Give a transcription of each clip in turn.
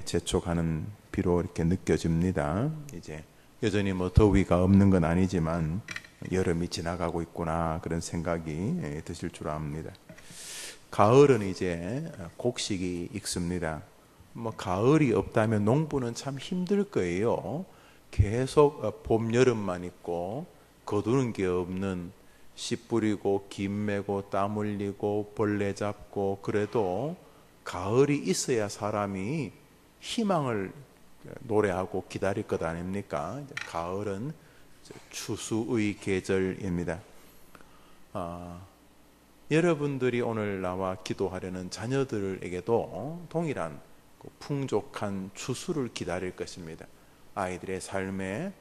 재촉하는 비로 이렇게 느껴집니다. 이제 여전히 뭐 더위가 없는 건 아니지만 여름이 지나가고 있구나 그런 생각이 드실 줄 압니다. 가을은 이제 곡식이 익습니다. 뭐 가을이 없다면 농부는 참 힘들 거예요. 계속 봄 여름만 있고 거두는 게 없는 씨 뿌리고 김 메고 땀 흘리고 벌레 잡고 그래도 가을이 있어야 사람이 희망을 노래하고 기다릴 것 아닙니까? 가을은 추수의 계절입니다. 여러분들이 오늘 나와 기도하려는 자녀들에게도 동일한 풍족한 추수를 기다릴 것입니다. 아이들의 삶에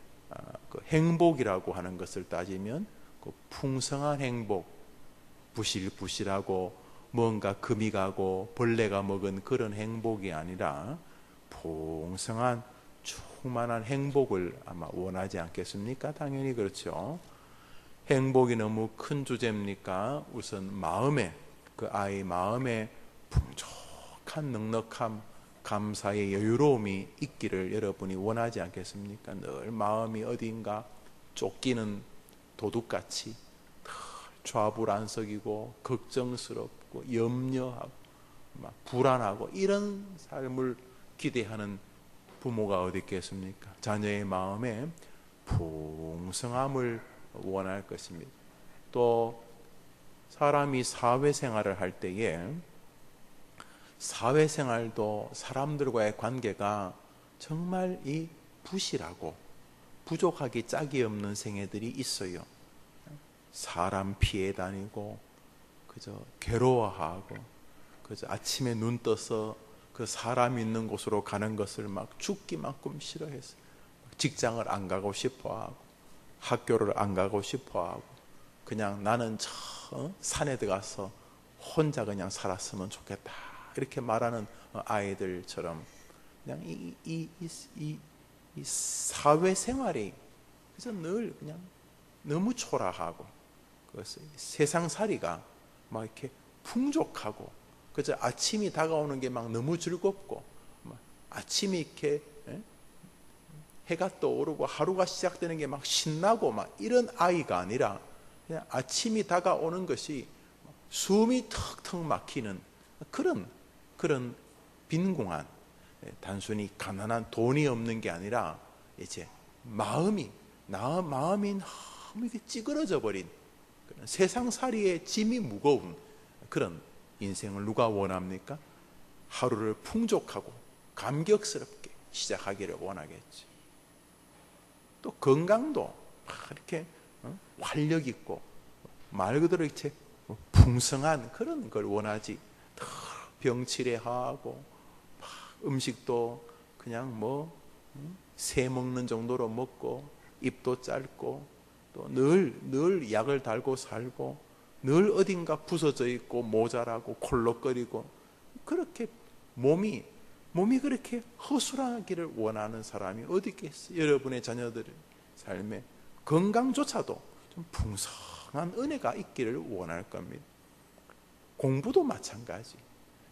그 행복이라고 하는 것을 따지면 그 풍성한 행복, 부실부실하고 뭔가 금이 가고 벌레가 먹은 그런 행복이 아니라 풍성한 충만한 행복을 아마 원하지 않겠습니까? 당연히 그렇죠. 행복이 너무 큰 주제입니까? 우선 마음에, 그 아이 마음에 풍족한 넉넉함, 감사의 여유로움이 있기를 여러분이 원하지 않겠습니까? 늘 마음이 어딘가 쫓기는 도둑같이 좌불안석이고 걱정스럽고 염려하고 막 불안하고 이런 삶을 기대하는 부모가 어디 있겠습니까? 자녀의 마음에 풍성함을 원할 것입니다. 또 사람이 사회생활을 할 때에 사회생활도 사람들과의 관계가 정말 이 부실하고 부족하기 짝이 없는 생애들이 있어요. 사람 피해 다니고 그저 괴로워하고 그저 아침에 눈 떠서 그 사람 있는 곳으로 가는 것을 막 죽기만큼 싫어해서 직장을 안 가고 싶어하고 학교를 안 가고 싶어하고 그냥 나는 저 산에 들어가서 혼자 그냥 살았으면 좋겠다 이렇게 말하는 아이들처럼 그냥 이 사회생활이 그래서 늘 그냥 너무 초라하고 세상살이가 막 이렇게 풍족하고 그저 아침이 다가오는 게 막 너무 즐겁고 아침이 이렇게 해가 떠오르고 하루가 시작되는 게 막 신나고 막 이런 아이가 아니라 그냥 아침이 다가오는 것이 숨이 턱턱 막히는 그런 빈궁한 단순히 가난한 돈이 없는 게 아니라 이제 마음이 너무 이렇게 찌그러져 버린 세상살이의 짐이 무거운 그런 인생을 누가 원합니까? 하루를 풍족하고 감격스럽게 시작하기를 원하겠지. 또 건강도 이렇게 활력 있고 말 그대로 이렇게 풍성한 그런 걸 원하지. 병치레하고 음식도 그냥 새 먹는 정도로 먹고 입도 짧고 또 늘 약을 달고 살고 늘 어딘가 부서져 있고 모자라고 콜록거리고 그렇게 몸이 그렇게 허술하기를 원하는 사람이 어디 있겠어요? 여러분의 자녀들의 삶에 건강조차도 좀 풍성한 은혜가 있기를 원할 겁니다. 공부도 마찬가지.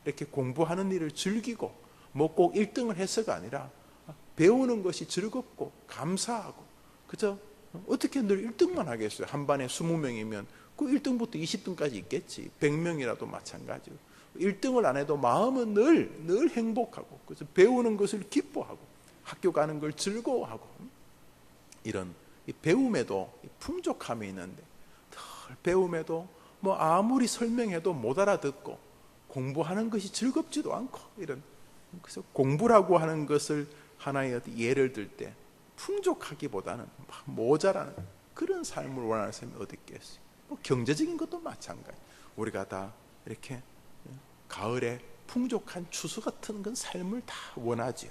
이렇게 공부하는 일을 즐기고 꼭 1등을 해서가 아니라 배우는 것이 즐겁고 감사하고 그저 어떻게 늘 1등만 하겠어요? 한 반에 20명이면 그 1등부터 20등까지 있겠지. 100명이라도 마찬가지로 1등을 안 해도 마음은 늘 행복하고 그래서 배우는 것을 기뻐하고 학교 가는 걸 즐거워하고 이런 이 배움에도 풍족함이 있는데 배움에도 아무리 설명해도 못 알아듣고 공부하는 것이 즐겁지도 않고 이런 그래서 공부라고 하는 것을 하나의 예를 들 때 풍족하기보다는 모자라는 그런 삶을 원하는 사람이 어디 있겠어요? 경제적인 것도 마찬가지. 우리가 다 이렇게 가을에 풍족한 추수 같은 건 삶을 다 원하죠.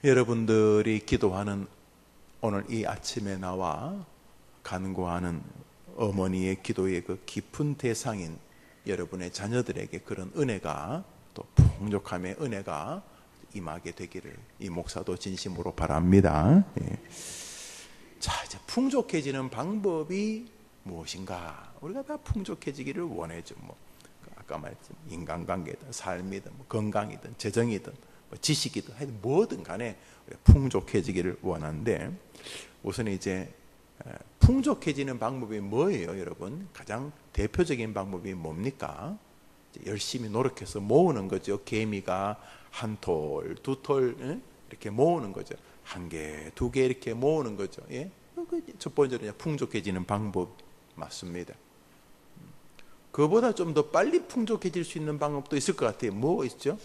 여러분들이 기도하는 오늘 이 아침에 나와 간구하는 어머니의 기도의 그 깊은 대상인 여러분의 자녀들에게 그런 은혜가 또 풍족함의 은혜가 임하게 되기를 이 목사도 진심으로 바랍니다. 자, 이제 풍족해지는 방법이 무엇인가? 우리가 다 풍족해지기를 원하죠. 아까 말했지만 인간관계든 삶이든 뭐 건강이든 재정이든 뭐 지식이든 하여튼 뭐든 간에 풍족해지기를 원하는데, 우선 이제 풍족해지는 방법이 뭐예요, 여러분? 가장 대표적인 방법이 뭡니까? 열심히 노력해서 모으는 거죠. 개미가 한 톨, 두 톨 이렇게 모으는 거죠. 한 개, 두 개 이렇게 모으는 거죠. 예? 첫 번째로 풍족해지는 방법 맞습니다. 그보다 좀 더 빨리 풍족해질 수 있는 방법도 있을 것 같아요. 뭐 있죠?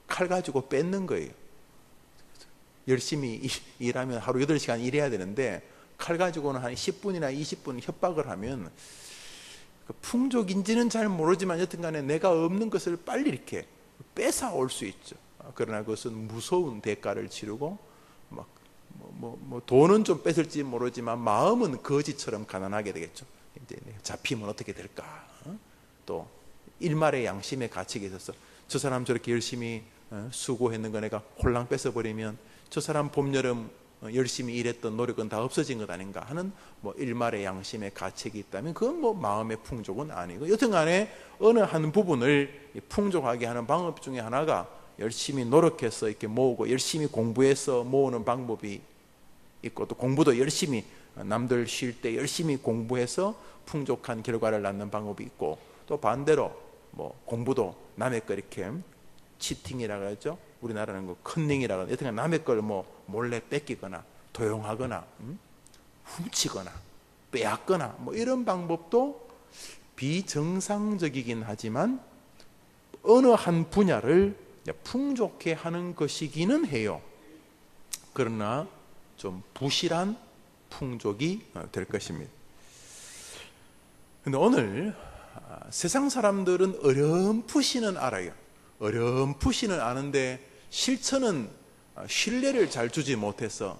칼 가지고 뺏는 거예요. 열심히 일하면 하루 8시간 일해야 되는데 칼 가지고는 한 10분이나 20분 협박을 하면, 풍족인지는 잘 모르지만 여튼간에 내가 없는 것을 빨리 이렇게 뺏어올 수 있죠. 그러나 그것은 무서운 대가를 치르고, 돈은 좀 뺏을지 모르지만 마음은 거지처럼 가난하게 되겠죠. 이제 잡히면 어떻게 될까? 또 일말의 양심의 가치가 있어서 저 사람 저렇게 열심히 수고했는 거 내가 홀랑 뺏어버리면 저 사람 봄, 여름 열심히 일했던 노력은 다 없어진 것 아닌가 하는 일말의 양심의 가책이 있다면 그건 마음의 풍족은 아니고, 여튼간에 어느 한 부분을 풍족하게 하는 방법 중에 하나가 열심히 노력해서 이렇게 모으고 열심히 공부해서 모으는 방법이 있고, 또 공부도 열심히 남들 쉴 때 열심히 공부해서 풍족한 결과를 낳는 방법이 있고, 또 반대로 공부도 남의 거 이렇게 치팅이라고 하죠. 우리나라는 컨닝이라고 하죠. 여튼간 남의 걸 몰래 뺏기거나 도용하거나 훔치거나 빼앗거나 이런 방법도 비정상적이긴 하지만 어느 한 분야를 풍족해 하는 것이기는 해요. 그러나 좀 부실한 풍족이 될 것입니다. 근데 오늘 세상 사람들은 어렴풋이는 알아요. 어렴풋이는 아는데 실천은 신뢰를 잘 주지 못해서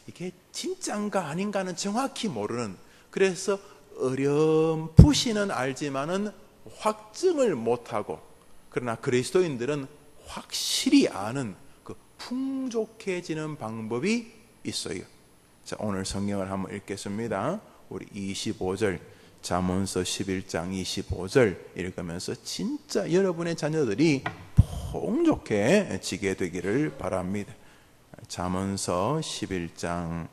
이게 진짜인가 아닌가는 정확히 모르는, 그래서 어렴풋이는 알지만은 확증을 못하고, 그러나 그리스도인들은 확실히 아는 그 풍족해지는 방법이 있어요. 자, 오늘 성경을 한번 읽겠습니다. 우리 25절, 잠언서 11장 25절 읽으면서 진짜 여러분의 자녀들이 풍족해지게 되기를 바랍니다. 잠언서 11장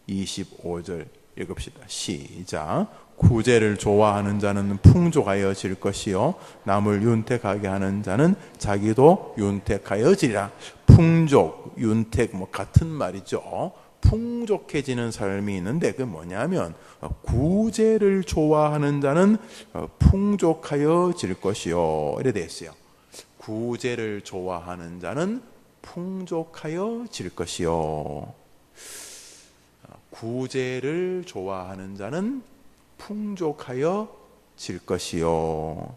25절 읽읍시다. 시작. 구제를 좋아하는 자는 풍족하여질 것이요 남을 윤택하게 하는 자는 자기도 윤택하여지리라. 풍족, 윤택 같은 말이죠. 풍족해지는 삶이 있는데 그게 뭐냐면 구제를 좋아하는 자는 풍족하여질 것이요 이래 돼 있어요. 구제를 좋아하는 자는 풍족하여질 것이요. 구제를 좋아하는 자는 풍족하여질 것이요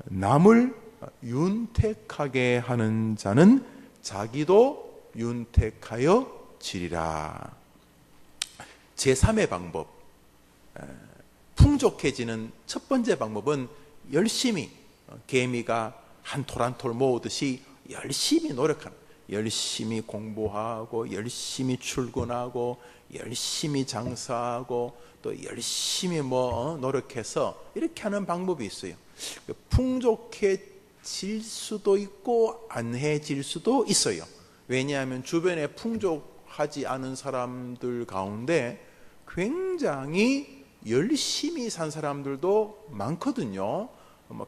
남을 윤택하게 하는 자는 자기도 윤택하여 지리라. 제3의 방법, 풍족해지는 첫 번째 방법은 열심히 개미가 한 톨 한 톨 모으듯이 열심히 노력하는, 열심히 공부하고 열심히 출근하고 열심히 장사하고 또 열심히 노력해서 이렇게 하는 방법이 있어요. 풍족해질 수도 있고 안 해질 수도 있어요. 왜냐하면 주변에 풍족하지 않은 사람들 가운데 굉장히 열심히 산 사람들도 많거든요.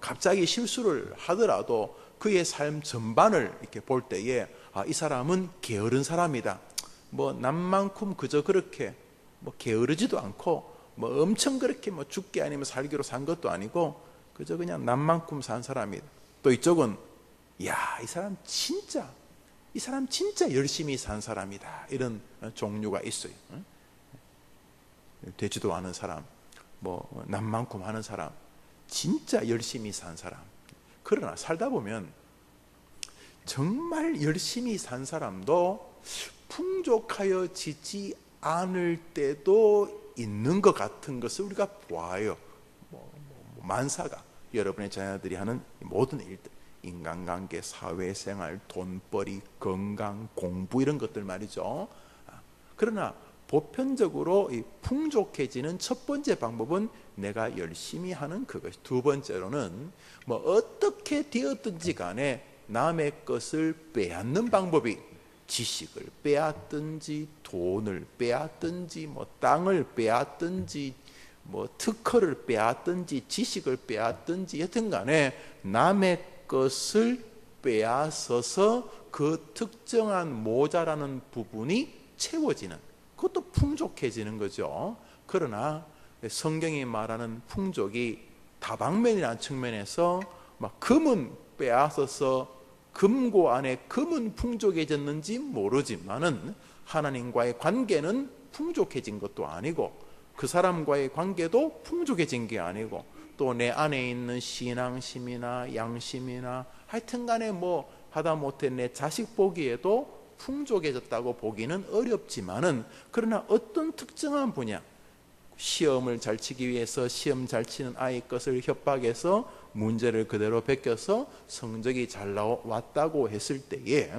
갑자기 실수를 하더라도 그의 삶 전반을 이렇게 볼 때에 이 사람은 게으른 사람이다. 남만큼 그저 그렇게 게으르지도 않고 엄청 그렇게 죽게 아니면 살기로 산 것도 아니고 그저 그냥 남만큼 산 사람이다. 또 이쪽은 이 사람 진짜 열심히 산 사람이다. 이런 종류가 있어요. 되지도 않은 사람, 남만큼 하는 사람, 진짜 열심히 산 사람. 그러나 살다 보면 정말 열심히 산 사람도 풍족하여지지 않을 때도 있는 것 같은 것을 우리가 보아요. 만사가 여러분의 자녀들이 하는 모든 일들, 인간관계, 사회생활, 돈벌이, 건강, 공부 이런 것들 말이죠. 그러나 보편적으로 이 풍족해지는 첫 번째 방법은 내가 열심히 하는 그것. 두 번째로는 뭐 어떻게 되었든지 간에 남의 것을 빼앗는 방법이, 지식을 빼앗든지 돈을 빼앗든지 뭐 땅을 빼앗든지 뭐 특허를 빼앗든지 지식을 빼앗든지 여튼 간에 남의 것을 빼앗아서 그 특정한 모자라는 부분이 채워지는, 그것도 풍족해지는 거죠. 그러나 성경이 말하는 풍족이 다방면이라는 측면에서 막 금은 빼앗아서 금고 안에 금은 풍족해졌는지 모르지만은 하나님과의 관계는 풍족해진 것도 아니고 그 사람과의 관계도 풍족해진 게 아니고 또 내 안에 있는 신앙심이나 양심이나 하여튼 간에 뭐 하다못해 내 자식 보기에도 풍족해졌다고 보기는 어렵지만은 그러나 어떤 특정한 분야, 시험을 잘 치기 위해서 시험 잘 치는 아이 것을 협박해서 문제를 그대로 베껴서 성적이 잘 나왔다고 했을 때에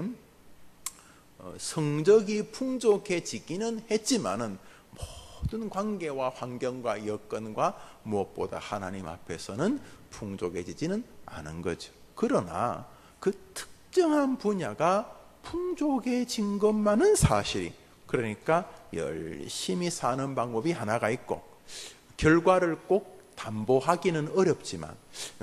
성적이 풍족해지기는 했지만은 모든 관계와 환경과 여건과 무엇보다 하나님 앞에서는 풍족해지지는 않은 거죠. 그러나 그 특정한 분야가 풍족해진 것만은 사실이, 그러니까 열심히 사는 방법이 하나가 있고 결과를 꼭 담보하기는 어렵지만,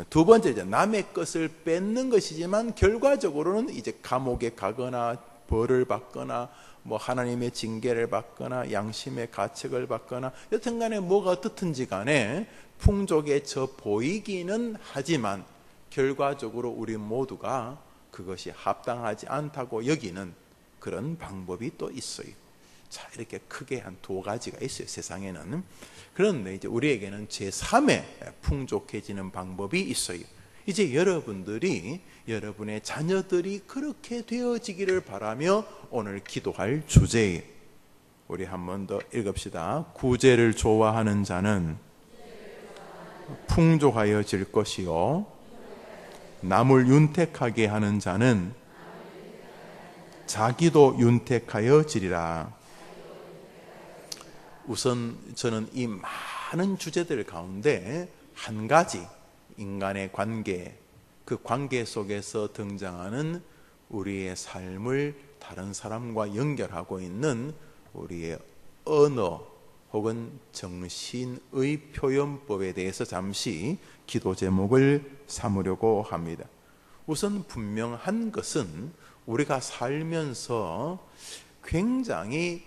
두 번째 이제 남의 것을 뺏는 것이지만 결과적으로는 이제 감옥에 가거나 벌을 받거나 뭐 하나님의 징계를 받거나 양심의 가책을 받거나 여튼 간에 뭐가 어떻든지 간에 풍족해져 보이기는 하지만 결과적으로 우리 모두가 그것이 합당하지 않다고 여기는 그런 방법이 또 있어요. 자, 이렇게 크게 한 두 가지가 있어요, 세상에는. 그런데 이제 우리에게는 제3의 풍족해지는 방법이 있어요. 이제 여러분들이, 여러분의 자녀들이 그렇게 되어지기를 바라며 오늘 기도할 주제예요. 우리 한 번 더 읽읍시다. 구제를 좋아하는 자는 풍족하여질 것이요 남을 윤택하게 하는 자는 자기도 윤택하여지리라. 우선 저는 이 많은 주제들 가운데 한 가지, 인간의 관계, 그 관계 속에서 등장하는 우리의 삶을 다른 사람과 연결하고 있는 우리의 언어 혹은 정신의 표현법에 대해서 잠시 기도 제목을 삼으려고 합니다. 우선 분명한 것은 우리가 살면서 굉장히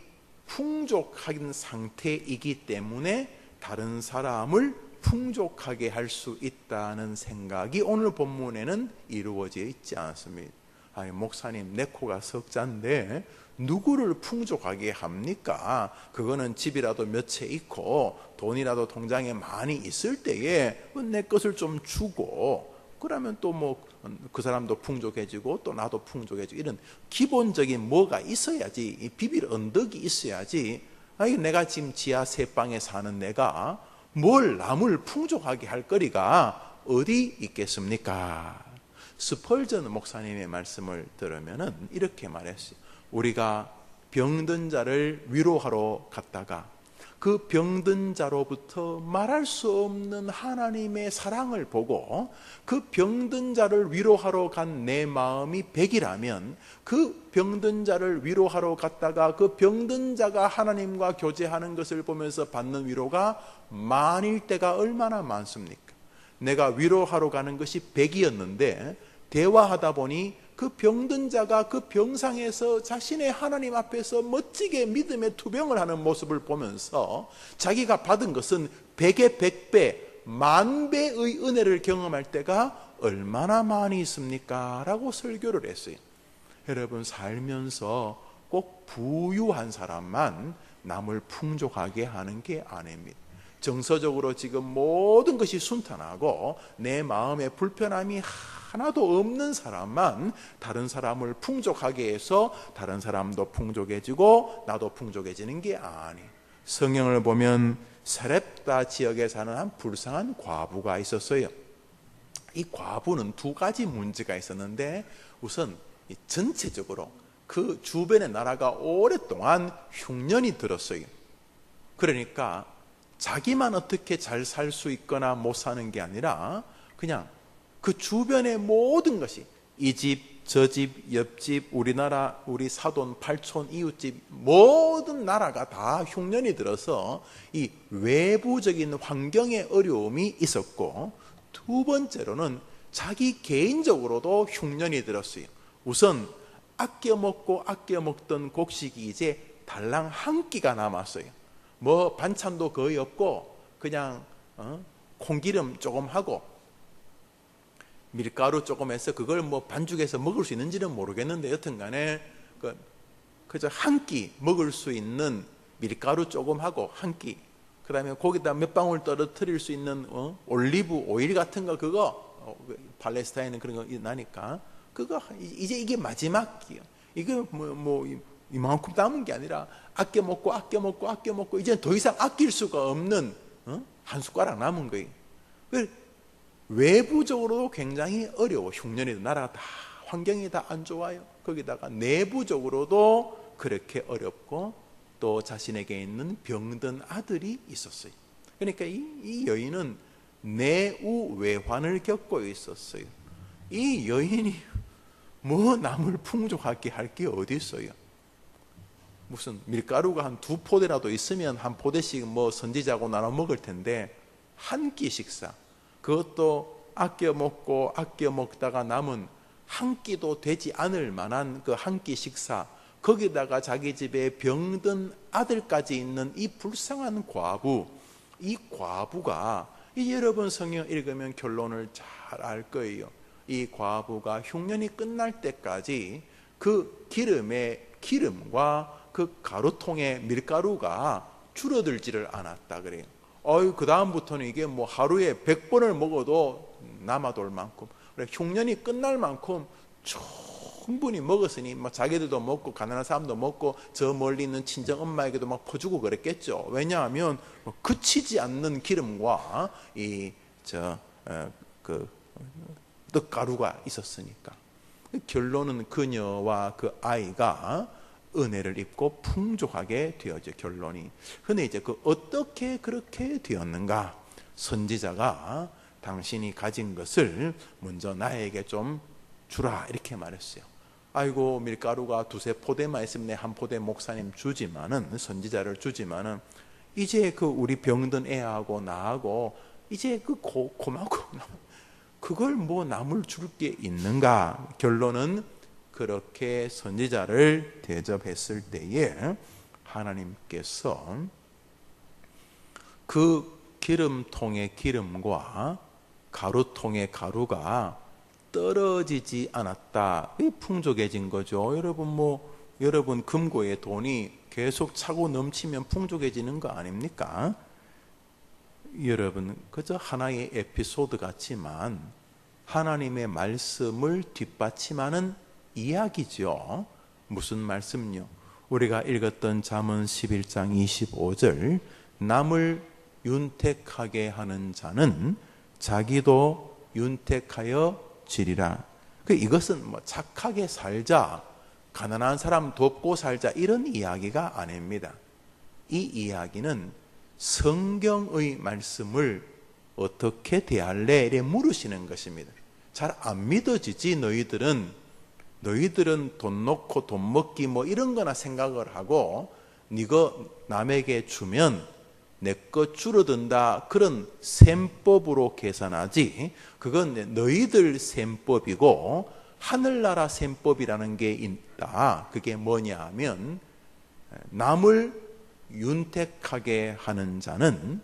풍족한 상태이기 때문에 다른 사람을 풍족하게 할 수 있다는 생각이 오늘 본문에는 이루어져 있지 않습니다. 아니, 목사님 내 코가 석자인데 누구를 풍족하게 합니까? 그거는 집이라도 몇 채 있고 돈이라도 통장에 많이 있을 때에 내 것을 좀 주고 그러면 또 뭐 그 사람도 풍족해지고 또 나도 풍족해지고 이런 기본적인 뭐가 있어야지, 비빌 언덕이 있어야지. 아니, 내가 지금 지하 3방에 사는 내가 뭘 남을 풍족하게 할 거리가 어디 있겠습니까? 스펄전 목사님의 말씀을 들으면은 이렇게 말했어요. 우리가 병든 자를 위로하러 갔다가 그 병든 자로부터 말할 수 없는 하나님의 사랑을 보고 그 병든 자를 위로하러 간 내 마음이 100이라면 그 병든 자를 위로하러 갔다가 그 병든 자가 하나님과 교제하는 것을 보면서 받는 위로가 만일 때가 얼마나 많습니까? 내가 위로하러 가는 것이 100이었는데 대화하다 보니 그 병든 자가 그 병상에서 자신의 하나님 앞에서 멋지게 믿음의 투병을 하는 모습을 보면서 자기가 받은 것은 100의 100배, 10,000배의 은혜를 경험할 때가 얼마나 많이 있습니까? 라고 설교를 했어요. 여러분, 살면서 꼭 부유한 사람만 남을 풍족하게 하는 게 아닙니다. 정서적으로 지금 모든 것이 순탄하고 내 마음에 불편함이 하나도 없는 사람만 다른 사람을 풍족하게 해서 다른 사람도 풍족해지고 나도 풍족해지는 게 아니에요. 성경을 보면 사렙다 지역에 사는 한 불쌍한 과부가 있었어요. 이 과부는 두 가지 문제가 있었는데 우선 전체적으로 그 주변의 나라가 오랫동안 흉년이 들었어요. 그러니까 자기만 어떻게 잘 살 수 있거나 못 사는 게 아니라 그냥 그 주변의 모든 것이 이 집, 저 집, 옆집, 우리나라, 우리 사돈, 팔촌, 이웃집 모든 나라가 다 흉년이 들어서 이 외부적인 환경의 어려움이 있었고, 두 번째로는 자기 개인적으로도 흉년이 들었어요. 우선 아껴 먹던 곡식이 이제 달랑 한 끼가 남았어요. 뭐 반찬도 거의 없고 그냥 콩기름 조금 하고 밀가루 조금 해서 그걸 뭐 반죽해서 먹을 수 있는지는 모르겠는데 여튼간에 그저 한 끼 먹을 수 있는 밀가루 조금 하고 한 끼, 그 다음에 거기다 몇 방울 떨어뜨릴 수 있는 올리브 오일 같은 거, 그거 팔레스타인은 그런 거 나니까 그거 이제 이게 마지막 끼요. 이거 뭐 이만큼 남은 게 아니라 아껴 먹고 이제 더 이상 아낄 수가 없는 한 숟가락 남은 거예요. 외부적으로도 굉장히 어려워. 흉년이 나라가 다 환경이 다 안 좋아요. 거기다가 내부적으로도 그렇게 어렵고 또 자신에게 있는 병든 아들이 있었어요. 그러니까 이 여인은 내우 외환을 겪고 있었어요. 이 여인이 뭐 남을 풍족하게 할 게 어디 있어요? 무슨 밀가루가 한 2포대라도 있으면 한 포대씩 뭐 선지자고 나눠 먹을 텐데 한 끼 식사, 그것도 아껴 먹다가 남은 한 끼도 되지 않을 만한 그 한 끼 식사, 거기다가 자기 집에 병든 아들까지 있는 이 불쌍한 과부, 이 과부가 여러분 성경 읽으면 결론을 잘 알 거예요. 이 과부가 흉년이 끝날 때까지 그 기름과 그 가루통의 밀가루가 줄어들지를 않았다 그래요. 그 다음부터는 이게 뭐 하루에 100번을 먹어도 남아돌 만큼, 흉년이 끝날 만큼 충분히 먹었으니 뭐 자기들도 먹고 가난한 사람도 먹고 저 멀리 있는 친정 엄마에게도 막 퍼주고 그랬겠죠. 왜냐하면 그치지 않는 기름과 떡가루가 있었으니까. 결론은 그녀와 그 아이가 은혜를 입고 풍족하게 되어져. 결론이. 근데 이제 어떻게 그렇게 되었는가? 선지자가 당신이 가진 것을 먼저 나에게 좀 주라 이렇게 말했어요. 아이고, 밀가루가 2-3포대만 있으면 내 한 포대 목사님 주지만은, 선지자를 주지만은 이제 우리 병든 애하고 나하고 이제 고마고 그걸 뭐 남을 줄 게 있는가? 결론은 그렇게 선지자를 대접했을 때에 하나님께서 그 기름통의 기름과 가루통의 가루가 떨어지지 않았다. 풍족해진 거죠. 여러분 금고에 돈이 계속 차고 넘치면 풍족해지는 거 아닙니까? 여러분, 그저 하나의 에피소드 같지만 하나님의 말씀을 뒷받침하는 이야기죠. 무슨 말씀요? 우리가 읽었던 잠언 11장 25절, 남을 윤택하게 하는 자는 자기도 윤택하여 지리라. 이것은 뭐 착하게 살자, 가난한 사람 돕고 살자 이런 이야기가 아닙니다. 이 이야기는 성경의 말씀을 어떻게 대할래? 이렇게 물으시는 것입니다. 잘 안 믿어지지. 너희들은 돈 놓고 돈 먹기 뭐 이런 거나 생각을 하고, 네가 남에게 주면 내 것 줄어든다 그런 셈법으로 계산하지, 그건 너희들 셈법이고 하늘나라 셈법이라는 게 있다. 그게 뭐냐 하면, 남을 윤택하게 하는 자는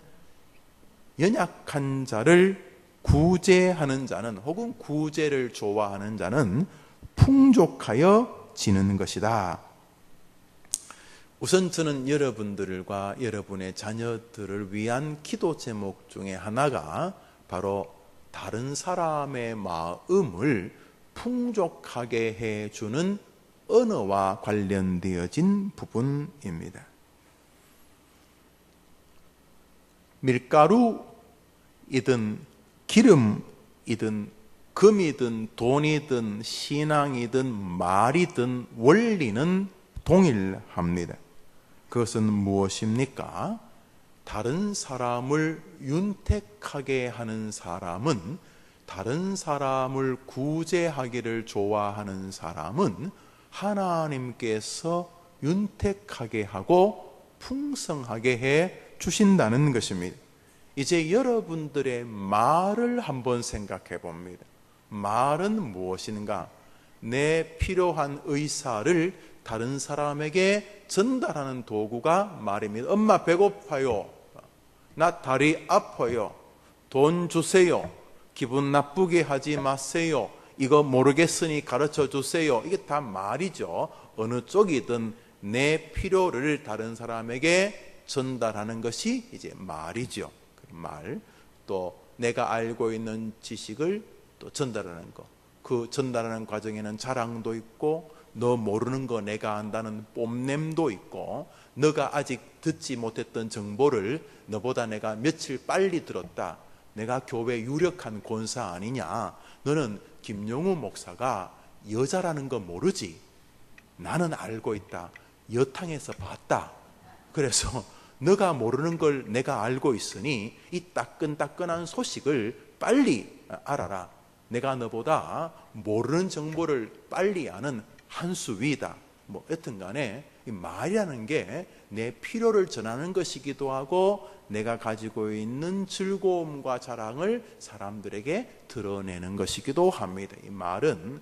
연약한 자를 구제하는 자는, 혹은 구제를 좋아하는 자는 풍족하여 지는 것이다. 우선 저는 여러분들과 여러분의 자녀들을 위한 기도 제목 중에 하나가 바로 다른 사람의 마음을 풍족하게 해주는 언어와 관련되어진 부분입니다. 밀가루이든 기름이든 금이든 돈이든 신앙이든 말이든 원리는 동일합니다. 그것은 무엇입니까? 다른 사람을 윤택하게 하는 사람은, 다른 사람을 구제하기를 좋아하는 사람은 하나님께서 윤택하게 하고 풍성하게 해 주신다는 것입니다. 이제 여러분들의 말을 한번 생각해 봅니다. 말은 무엇인가? 내 필요한 의사를 다른 사람에게 전달하는 도구가 말입니다. 엄마 배고파요. 나 다리 아파요. 돈 주세요. 기분 나쁘게 하지 마세요. 이거 모르겠으니 가르쳐 주세요. 이게 다 말이죠. 어느 쪽이든 내 필요를 다른 사람에게 전달하는 것이 이제 말이죠. 말. 또 내가 알고 있는 지식을 또 전달하는 거. 그 전달하는 과정에는 자랑도 있고, 너 모르는 거 내가 안다는 뽐냄도 있고, 너가 아직 듣지 못했던 정보를 너보다 내가 며칠 빨리 들었다. 내가 교회 유력한 권사 아니냐. 너는 김용우 목사가 여자라는 거 모르지. 나는 알고 있다. 여탕에서 봤다. 그래서 너가 모르는 걸 내가 알고 있으니 이 따끈따끈한 소식을 빨리 알아라. 내가 너보다 모르는 정보를 빨리 아는 한 수 위다. 뭐 여튼 간에 이 말이라는 게 내 필요를 전하는 것이기도 하고, 내가 가지고 있는 즐거움과 자랑을 사람들에게 드러내는 것이기도 합니다. 이 말은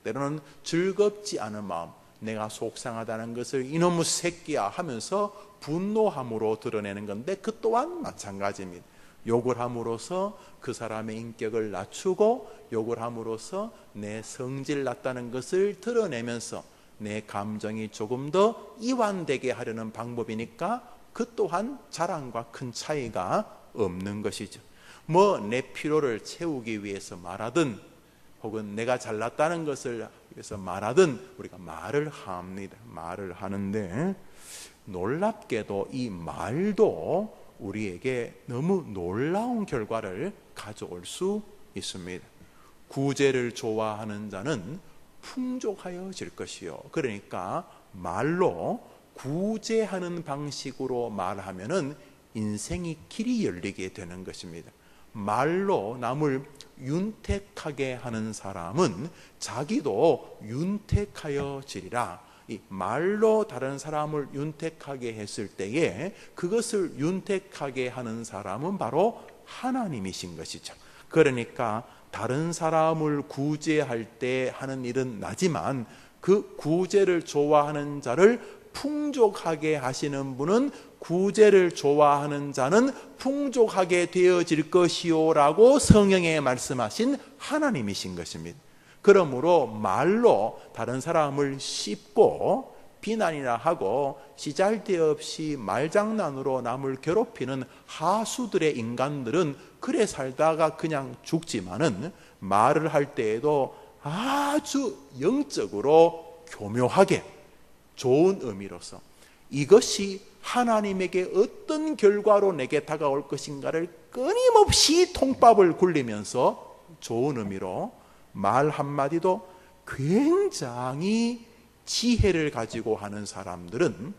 때로는 즐겁지 않은 마음, 내가 속상하다는 것을 이놈의 새끼야 하면서 분노함으로 드러내는 건데, 그 또한 마찬가지입니다. 욕을 함으로써 그 사람의 인격을 낮추고, 욕을 함으로써 내 성질 낮다는 것을 드러내면서 내 감정이 조금 더 이완되게 하려는 방법이니까 그 또한 자랑과 큰 차이가 없는 것이죠. 뭐 내 필요를 채우기 위해서 말하든, 혹은 내가 잘났다는 것을 위해서 말하든 우리가 말을 합니다. 말을 하는데, 놀랍게도 이 말도 우리에게 너무 놀라운 결과를 가져올 수 있습니다. 구제를 좋아하는 자는 풍족하여질 것이요. 그러니까 말로 구제하는 방식으로 말하면은 인생이 길이 열리게 되는 것입니다. 말로 남을 윤택하게 하는 사람은 자기도 윤택하여지리라. 이 말로 다른 사람을 윤택하게 했을 때에 그것을 윤택하게 하는 사람은 바로 하나님이신 것이죠. 그러니까 다른 사람을 구제할 때 하는 일은 나지만, 그 구제를 좋아하는 자를 풍족하게 하시는 분은 구제를 좋아하는 자는 풍족하게 되어질 것이요 라고 성경에 말씀하신 하나님이신 것입니다. 그러므로 말로 다른 사람을 씹고 비난이나 하고 시잘데없이 말장난으로 남을 괴롭히는 하수들의 인간들은 그래 살다가 그냥 죽지만은, 말을 할 때에도 아주 영적으로 교묘하게 좋은 의미로서 이것이 하나님에게 어떤 결과로 내게 다가올 것인가를 끊임없이 통밥을 굴리면서 좋은 의미로 말 한마디도 굉장히 지혜를 가지고 하는 사람들은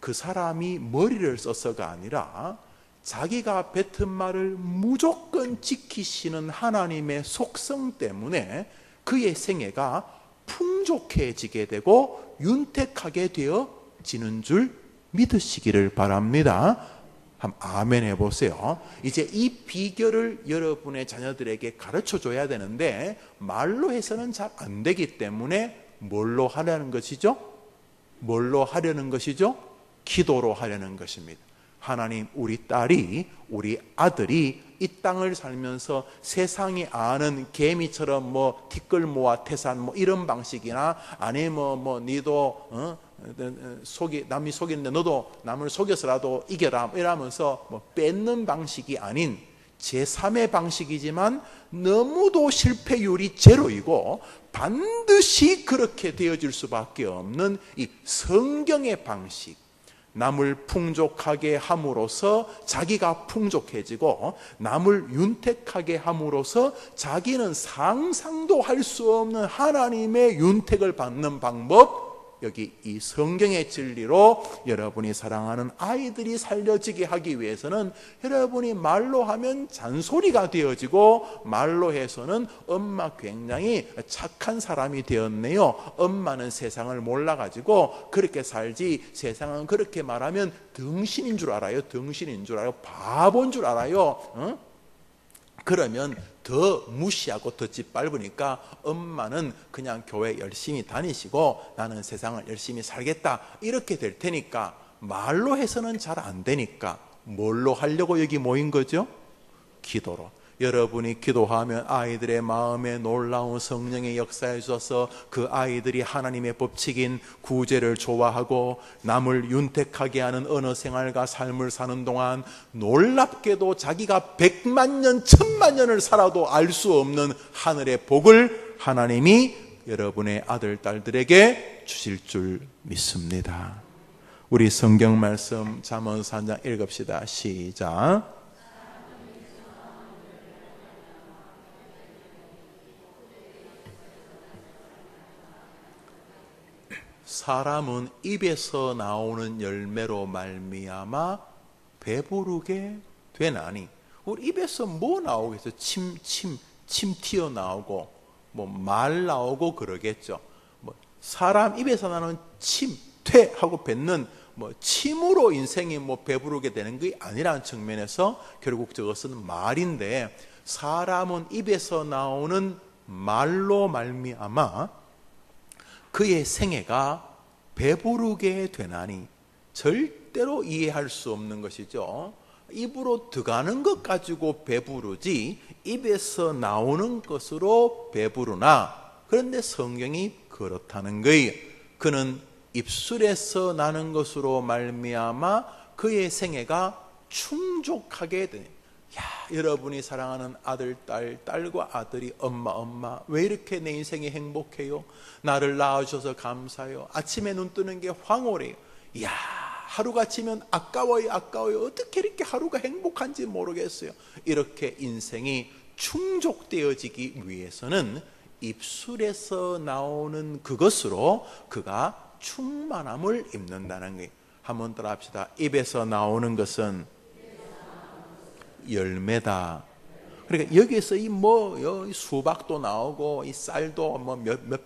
그 사람이 머리를 써서가 아니라 자기가 뱉은 말을 무조건 지키시는 하나님의 속성 때문에 그의 생애가 풍족해지게 되고 윤택하게 되어지는 줄 믿으시기를 바랍니다. 한번 아멘 해보세요. 이제 이 비결을 여러분의 자녀들에게 가르쳐 줘야 되는데, 말로 해서는 잘 안 되기 때문에 뭘로 하려는 것이죠? 뭘로 하려는 것이죠? 기도로 하려는 것입니다. 하나님, 우리 딸이, 우리 아들이 이 땅을 살면서 세상이 아는 개미처럼 뭐 티끌모아 태산 뭐 이런 방식이나, 아니 니도 남이 속이는데 너도 남을 속여서라도 이겨라 이러면서 뭐 뺏는 방식이 아닌 제3의 방식이지만 너무도 실패율이 제로이고 반드시 그렇게 되어질 수밖에 없는 이 성경의 방식, 남을 풍족하게 함으로써 자기가 풍족해지고 남을 윤택하게 함으로써 자기는 상상도 할 수 없는 하나님의 윤택을 받는 방법, 여기 이 성경의 진리로 여러분이 사랑하는 아이들이 살려지게 하기 위해서는 여러분이 말로 하면 잔소리가 되어지고 말로 해서는 엄마 굉장히 착한 사람이 되었네요, 엄마는 세상을 몰라가지고 그렇게 살지, 세상은 그렇게 말하면 덩신인 줄 알아요, 덩신인 줄 알아요, 바보인 줄 알아요. 그러면 더 무시하고 더 짓밟으니까 엄마는 그냥 교회 열심히 다니시고 나는 세상을 열심히 살겠다, 이렇게 될 테니까 말로 해서는 잘 안 되니까 뭘로 하려고 여기 모인 거죠? 기도로. 여러분이 기도하면 아이들의 마음에 놀라운 성령의 역사에 주셔서 그 아이들이 하나님의 법칙인 구제를 좋아하고 남을 윤택하게 하는 언어 생활과 삶을 사는 동안 놀랍게도 자기가 100만 년, 1000만 년을 살아도 알 수 없는 하늘의 복을 하나님이 여러분의 아들, 딸들에게 주실 줄 믿습니다. 우리 성경 말씀 잠언서 1장 읽읍시다. 시작. 사람은 입에서 나오는 열매로 말미암아 배부르게 되나니. 우리 입에서 뭐 나오겠어요? 침 튀어나오고 뭐 말 나오고 그러겠죠. 뭐 사람 입에서 나는 침, 퇴하고 뱉는 뭐 침으로 인생이 뭐 배부르게 되는 게 아니라는 측면에서 결국 저것은 말인데, 사람은 입에서 나오는 말로 말미암아 그의 생애가 배부르게 되나니. 절대로 이해할 수 없는 것이죠. 입으로 들어가는 것 가지고 배부르지 입에서 나오는 것으로 배부르나. 그런데 성경이 그렇다는 거예요. 그는 입술에서 나는 것으로 말미암아 그의 생애가 충족하게 되네. 야, 여러분이 사랑하는 아들, 딸과 아들이 엄마 왜 이렇게 내 인생이 행복해요? 나를 낳아주셔서 감사해요. 아침에 눈 뜨는 게 황홀해요. 야, 하루가 지면 아까워요. 어떻게 이렇게 하루가 행복한지 모르겠어요. 이렇게 인생이 충족되어지기 위해서는 입술에서 나오는 그것으로 그가 충만함을 입는다는 거예요. 한번 따라 합시다. 입에서 나오는 것은 열매다. 그러니까 여기서 이 수박도 나오고 이 쌀도 몇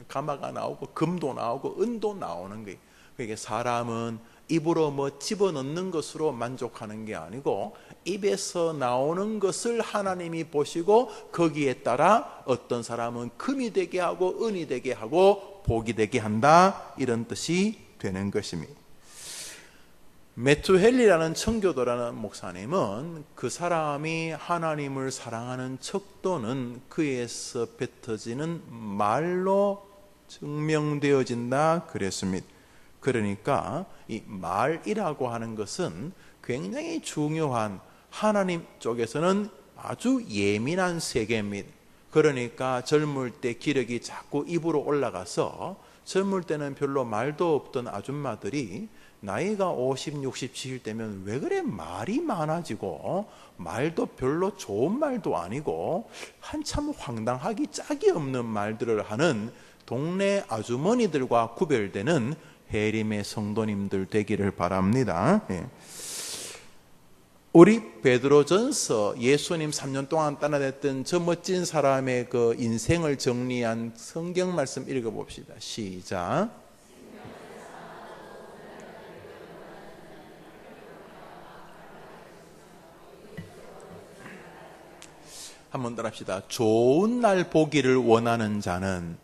가마가 나오고 금도 나오고 은도 나오는 거예요. 그러니까 사람은 입으로 집어넣는 것으로 만족하는 게 아니고 입에서 나오는 것을 하나님이 보시고 거기에 따라 어떤 사람은 금이 되게 하고 은이 되게 하고 복이 되게 한다, 이런 뜻이 되는 것입니다. 메투헬리라는 청교도라는 목사님은 그 사람이 하나님을 사랑하는 척도는 그에서 뱉어지는 말로 증명되어진다 그랬습니다. 그러니까 이 말이라고 하는 것은 굉장히 중요한, 하나님 쪽에서는 아주 예민한 세계입니다. 그러니까 젊을 때 기력이 자꾸 입으로 올라가서 젊을 때는 별로 말도 없던 아줌마들이 나이가 50, 60, 70 되면 왜 그래 말이 많아지고 말도 별로 좋은 말도 아니고 한참 황당하기 짝이 없는 말들을 하는 동네 아주머니들과 구별되는 해림의 성도님들 되기를 바랍니다. 우리 베드로전서, 예수님 3년 동안 따라냈던 저 멋진 사람의 그 인생을 정리한 성경 말씀 읽어봅시다. 시작. 한번 따라합시다. 좋은 날 보기를 원하는 자는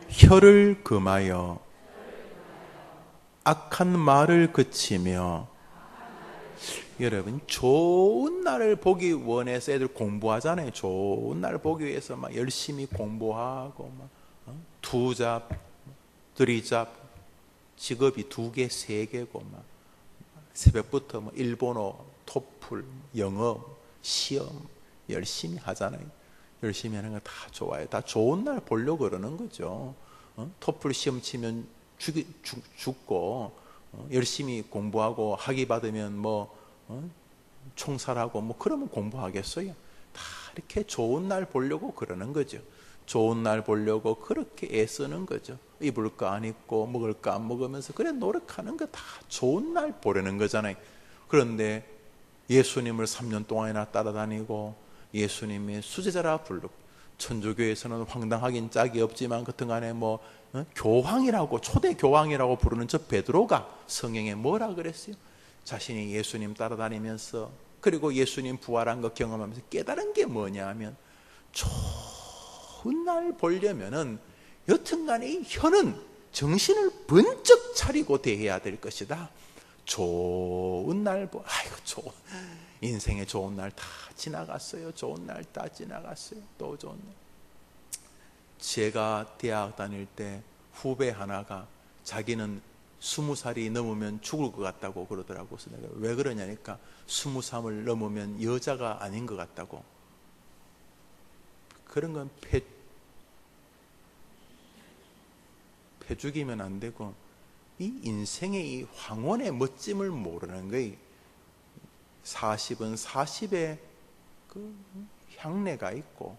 혀를 금하여 악한 말을 그치며. 여러분, 좋은 날을 보기 원해서 애들 공부하잖아요. 좋은 날 보기 위해서 막 열심히 공부하고 막 투잡, 드리잡, 직업이 2개, 3개고 막 새벽부터 뭐 일본어, 토플, 영어 시험 열심히 하잖아요. 열심히 하는 거 다 좋아요. 다 좋은 날 보려고 그러는 거죠. 토플 시험 치면 죽고 열심히 공부하고 학위 받으면 총살하고 그러면 공부하겠어요? 다 이렇게 좋은 날 보려고 그러는 거죠. 좋은 날 보려고 그렇게 애쓰는 거죠. 입을 거 안 입고 먹을 거 안 먹으면서 그래 노력하는 거 다 좋은 날 보려는 거잖아요. 그런데 예수님을 3년 동안이나 따라다니고 예수님의 수제자라 부르고, 천주교에서는 황당하긴 짝이 없지만 그튼간에 교황이라고, 초대 교황이라고 부르는 저 베드로가 성경에 뭐라 그랬어요? 자신이 예수님 따라다니면서, 그리고 예수님 부활한 거 경험하면서 깨달은 게 뭐냐 하면, 좋은 날 보려면은 여튼간에 이 혀는 정신을 번쩍 차리고 대해야 될 것이다. 좋은 날 아이고, 인생의 좋은 날 다 지나갔어요. 좋은 날 다 지나갔어요. 또 좋은 날. 제가 대학 다닐 때 후배 하나가 자기는 20살이 넘으면 죽을 것 같다고 그러더라고요. 그래서 내가 왜 그러냐니까 20살을 넘으면 여자가 아닌 것 같다고. 그런 건 패죽이면 안 되고, 이 인생의 이 황혼의 멋짐을 모르는 거예요. 40은 40의 그 향내가 있고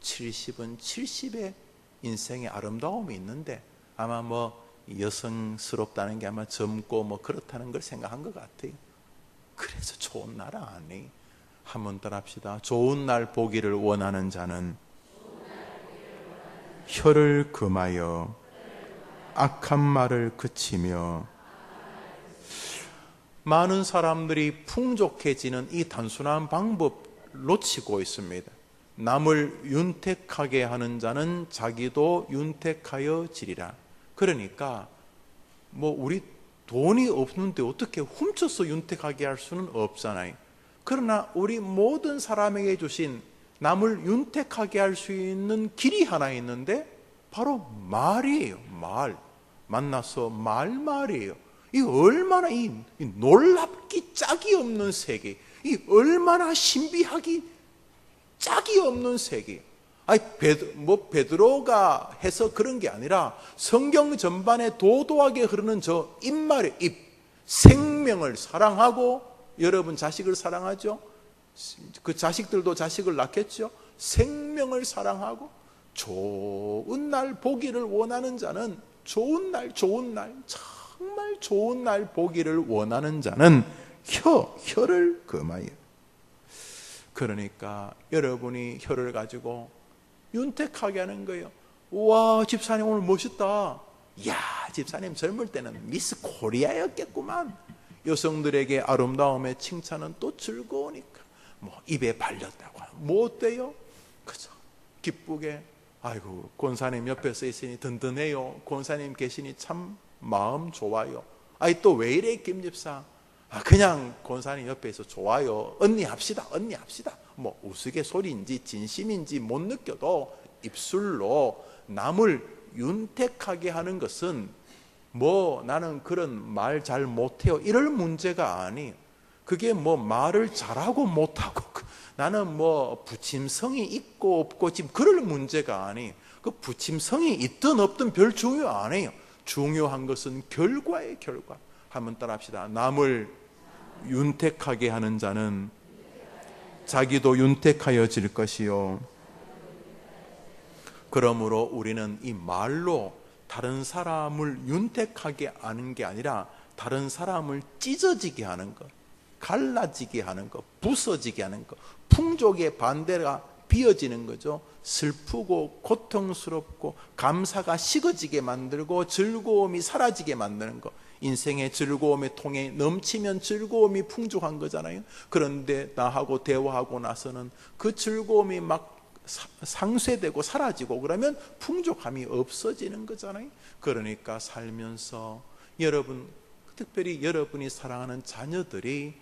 70은 70의 인생의 아름다움이 있는데, 아마 여성스럽다는 게 아마 젊고 그렇다는 걸 생각한 것 같아요. 그래서 좋은 날 아니. 한번 따라합시다. 좋은 날 보기를 원하는 자는 혀를 금하여 악한 말을 그치며. 많은 사람들이 풍족해지는 이 단순한 방법 놓치고 있습니다. 남을 윤택하게 하는 자는 자기도 윤택하여 지리라. 그러니까 우리 돈이 없는데 어떻게 훔쳐서 윤택하게 할 수는 없잖아요. 그러나 우리 모든 사람에게 주신 남을 윤택하게 할 수 있는 길이 하나 있는데 바로 말이에요. 말. 만나서 말이에요. 이 얼마나 이 놀랍기 짝이 없는 세계, 이 얼마나 신비하기 짝이 없는 세계. 아니 베드로가 해서 그런 게 아니라 성경 전반에 도도하게 흐르는 저 입말의 입, 생명을 사랑하고, 여러분 자식을 사랑하죠? 그 자식들도 자식을 낳겠죠? 생명을 사랑하고 좋은 날 보기를 원하는 자는, 좋은 날 정말 좋은 날 보기를 원하는 자는 혀를 금하여. 그러니까 여러분이 혀를 가지고 윤택하게 하는 거예요. 와, 집사님 오늘 멋있다. 야, 집사님 젊을 때는 미스 코리아였겠구만. 여성들에게 아름다움의 칭찬은 또 즐거우니까 입에 발렸다고 뭐 어때요? 그죠? 기쁘게, 아이고 권사님 옆에 서 있으니 든든해요. 권사님 계시니 참 마음 좋아요. 아이 또 왜 이래 김집사? 그냥 권사님 옆에 있어 좋아요. 언니 합시다. 우스갯소리인지 진심인지 못 느껴도 입술로 남을 윤택하게 하는 것은 나는 그런 말 잘 못해요 이럴 문제가 아니에요. 그게 말을 잘하고 못하고, 나는 부침성이 있고 없고 지금 그럴 문제가 아니에요. 그 부침성이 있든 없든 별 중요 안 해요. 중요한 것은 결과의 결과. 한번 따라합시다. 남을 윤택하게 하는 자는 자기도 윤택하여질 것이요. 그러므로 우리는 이 말로 다른 사람을 윤택하게 하는 게 아니라 다른 사람을 찢어지게 하는 것, 갈라지게 하는 것, 부서지게 하는 것, 풍족의 반대가 비어지는 거죠. 슬프고 고통스럽고 감사가 식어지게 만들고 즐거움이 사라지게 만드는 것. 인생의 즐거움의 통에 넘치면 즐거움이 풍족한 거잖아요. 그런데 나하고 대화하고 나서는 그 즐거움이 막 상쇄되고 사라지고 그러면 풍족함이 없어지는 거잖아요. 그러니까 살면서 여러분, 특별히 여러분이 사랑하는 자녀들이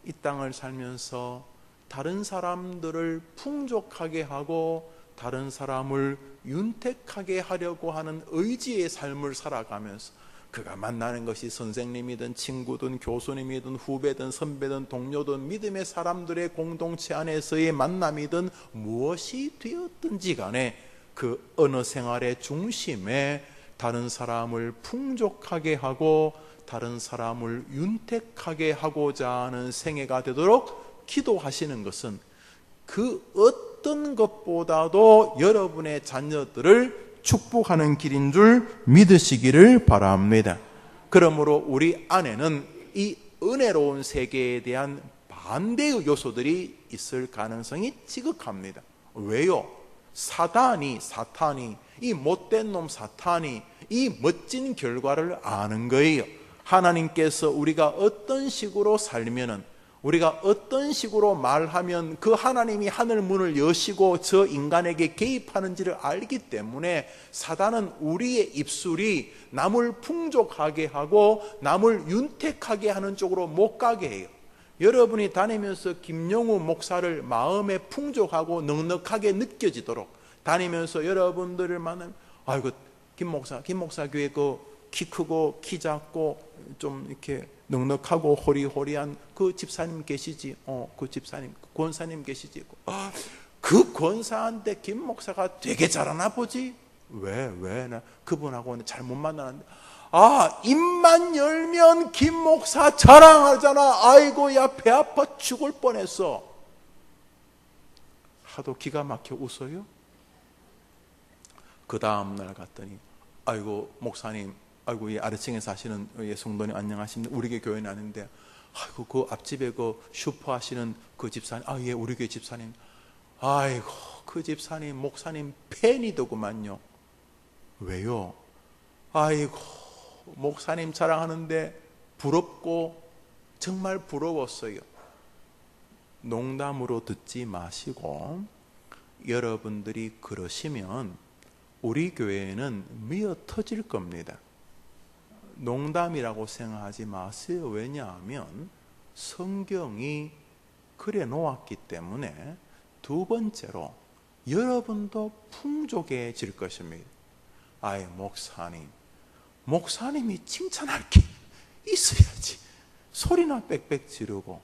이 땅을 살면서 다른 사람들을 풍족하게 하고 다른 사람을 윤택하게 하려고 하는 의지의 삶을 살아가면서, 그가 만나는 것이 선생님이든 친구든 교수님이든 후배든 선배든 동료든 믿음의 사람들의 공동체 안에서의 만남이든 무엇이 되었든지 간에 그 언어 생활의 중심에 다른 사람을 풍족하게 하고 다른 사람을 윤택하게 하고자 하는 생애가 되도록 기도하시는 것은 그 어떤 것보다도 여러분의 자녀들을 축복하는 길인 줄 믿으시기를 바랍니다. 그러므로 우리 안에는 이 은혜로운 세계에 대한 반대의 요소들이 있을 가능성이 지극합니다. 왜요? 사탄이 이 못된 놈 사탄이 이 멋진 결과를 아는 거예요. 하나님께서 우리가 어떤 식으로 살면은, 우리가 어떤 식으로 말하면 그 하나님이 하늘 문을 여시고 저 인간에게 개입하는지를 알기 때문에 사단은 우리의 입술이 남을 풍족하게 하고 남을 윤택하게 하는 쪽으로 못 가게 해요. 여러분이 다니면서 김영우 목사를 마음에 풍족하고 넉넉하게 느껴지도록 다니면서 여러분들을 만나면, 아이고 김 목사 교회 그 키 크고 키 작고 좀 이렇게 넉넉하고 호리호리한 그 집사님 계시지? 그 집사님, 권사님 계시지? 그 권사한테 김 목사가 되게 잘하나 보지? 왜? 나 그분하고는 잘 못 만나는데. 입만 열면 김 목사 자랑하잖아. 아이고, 야, 배 아파 죽을 뻔했어. 하도 기가 막혀 웃어요. 그 다음날 갔더니, 아이고, 목사님, 아이고, 이 아래층에 사시는 성도님 안녕하십니까? 우리 교회 교회는 아닌데, 아이고, 그 앞집에 그 슈퍼 하시는 그 집사님, 예, 우리 교회 집사님. 아이고, 그 집사님, 목사님 팬이더구만요. 왜요? 아이고, 목사님 자랑하는데 부럽고 정말 부러웠어요. 농담으로 듣지 마시고 여러분들이 그러시면 우리 교회는 미어 터질 겁니다. 농담이라고 생각하지 마세요. 왜냐하면 성경이 그래 놓았기 때문에. 두 번째로 여러분도 풍족해질 것입니다. 아예 목사님이 칭찬할 게 있어야지. 소리나 빽빽 지르고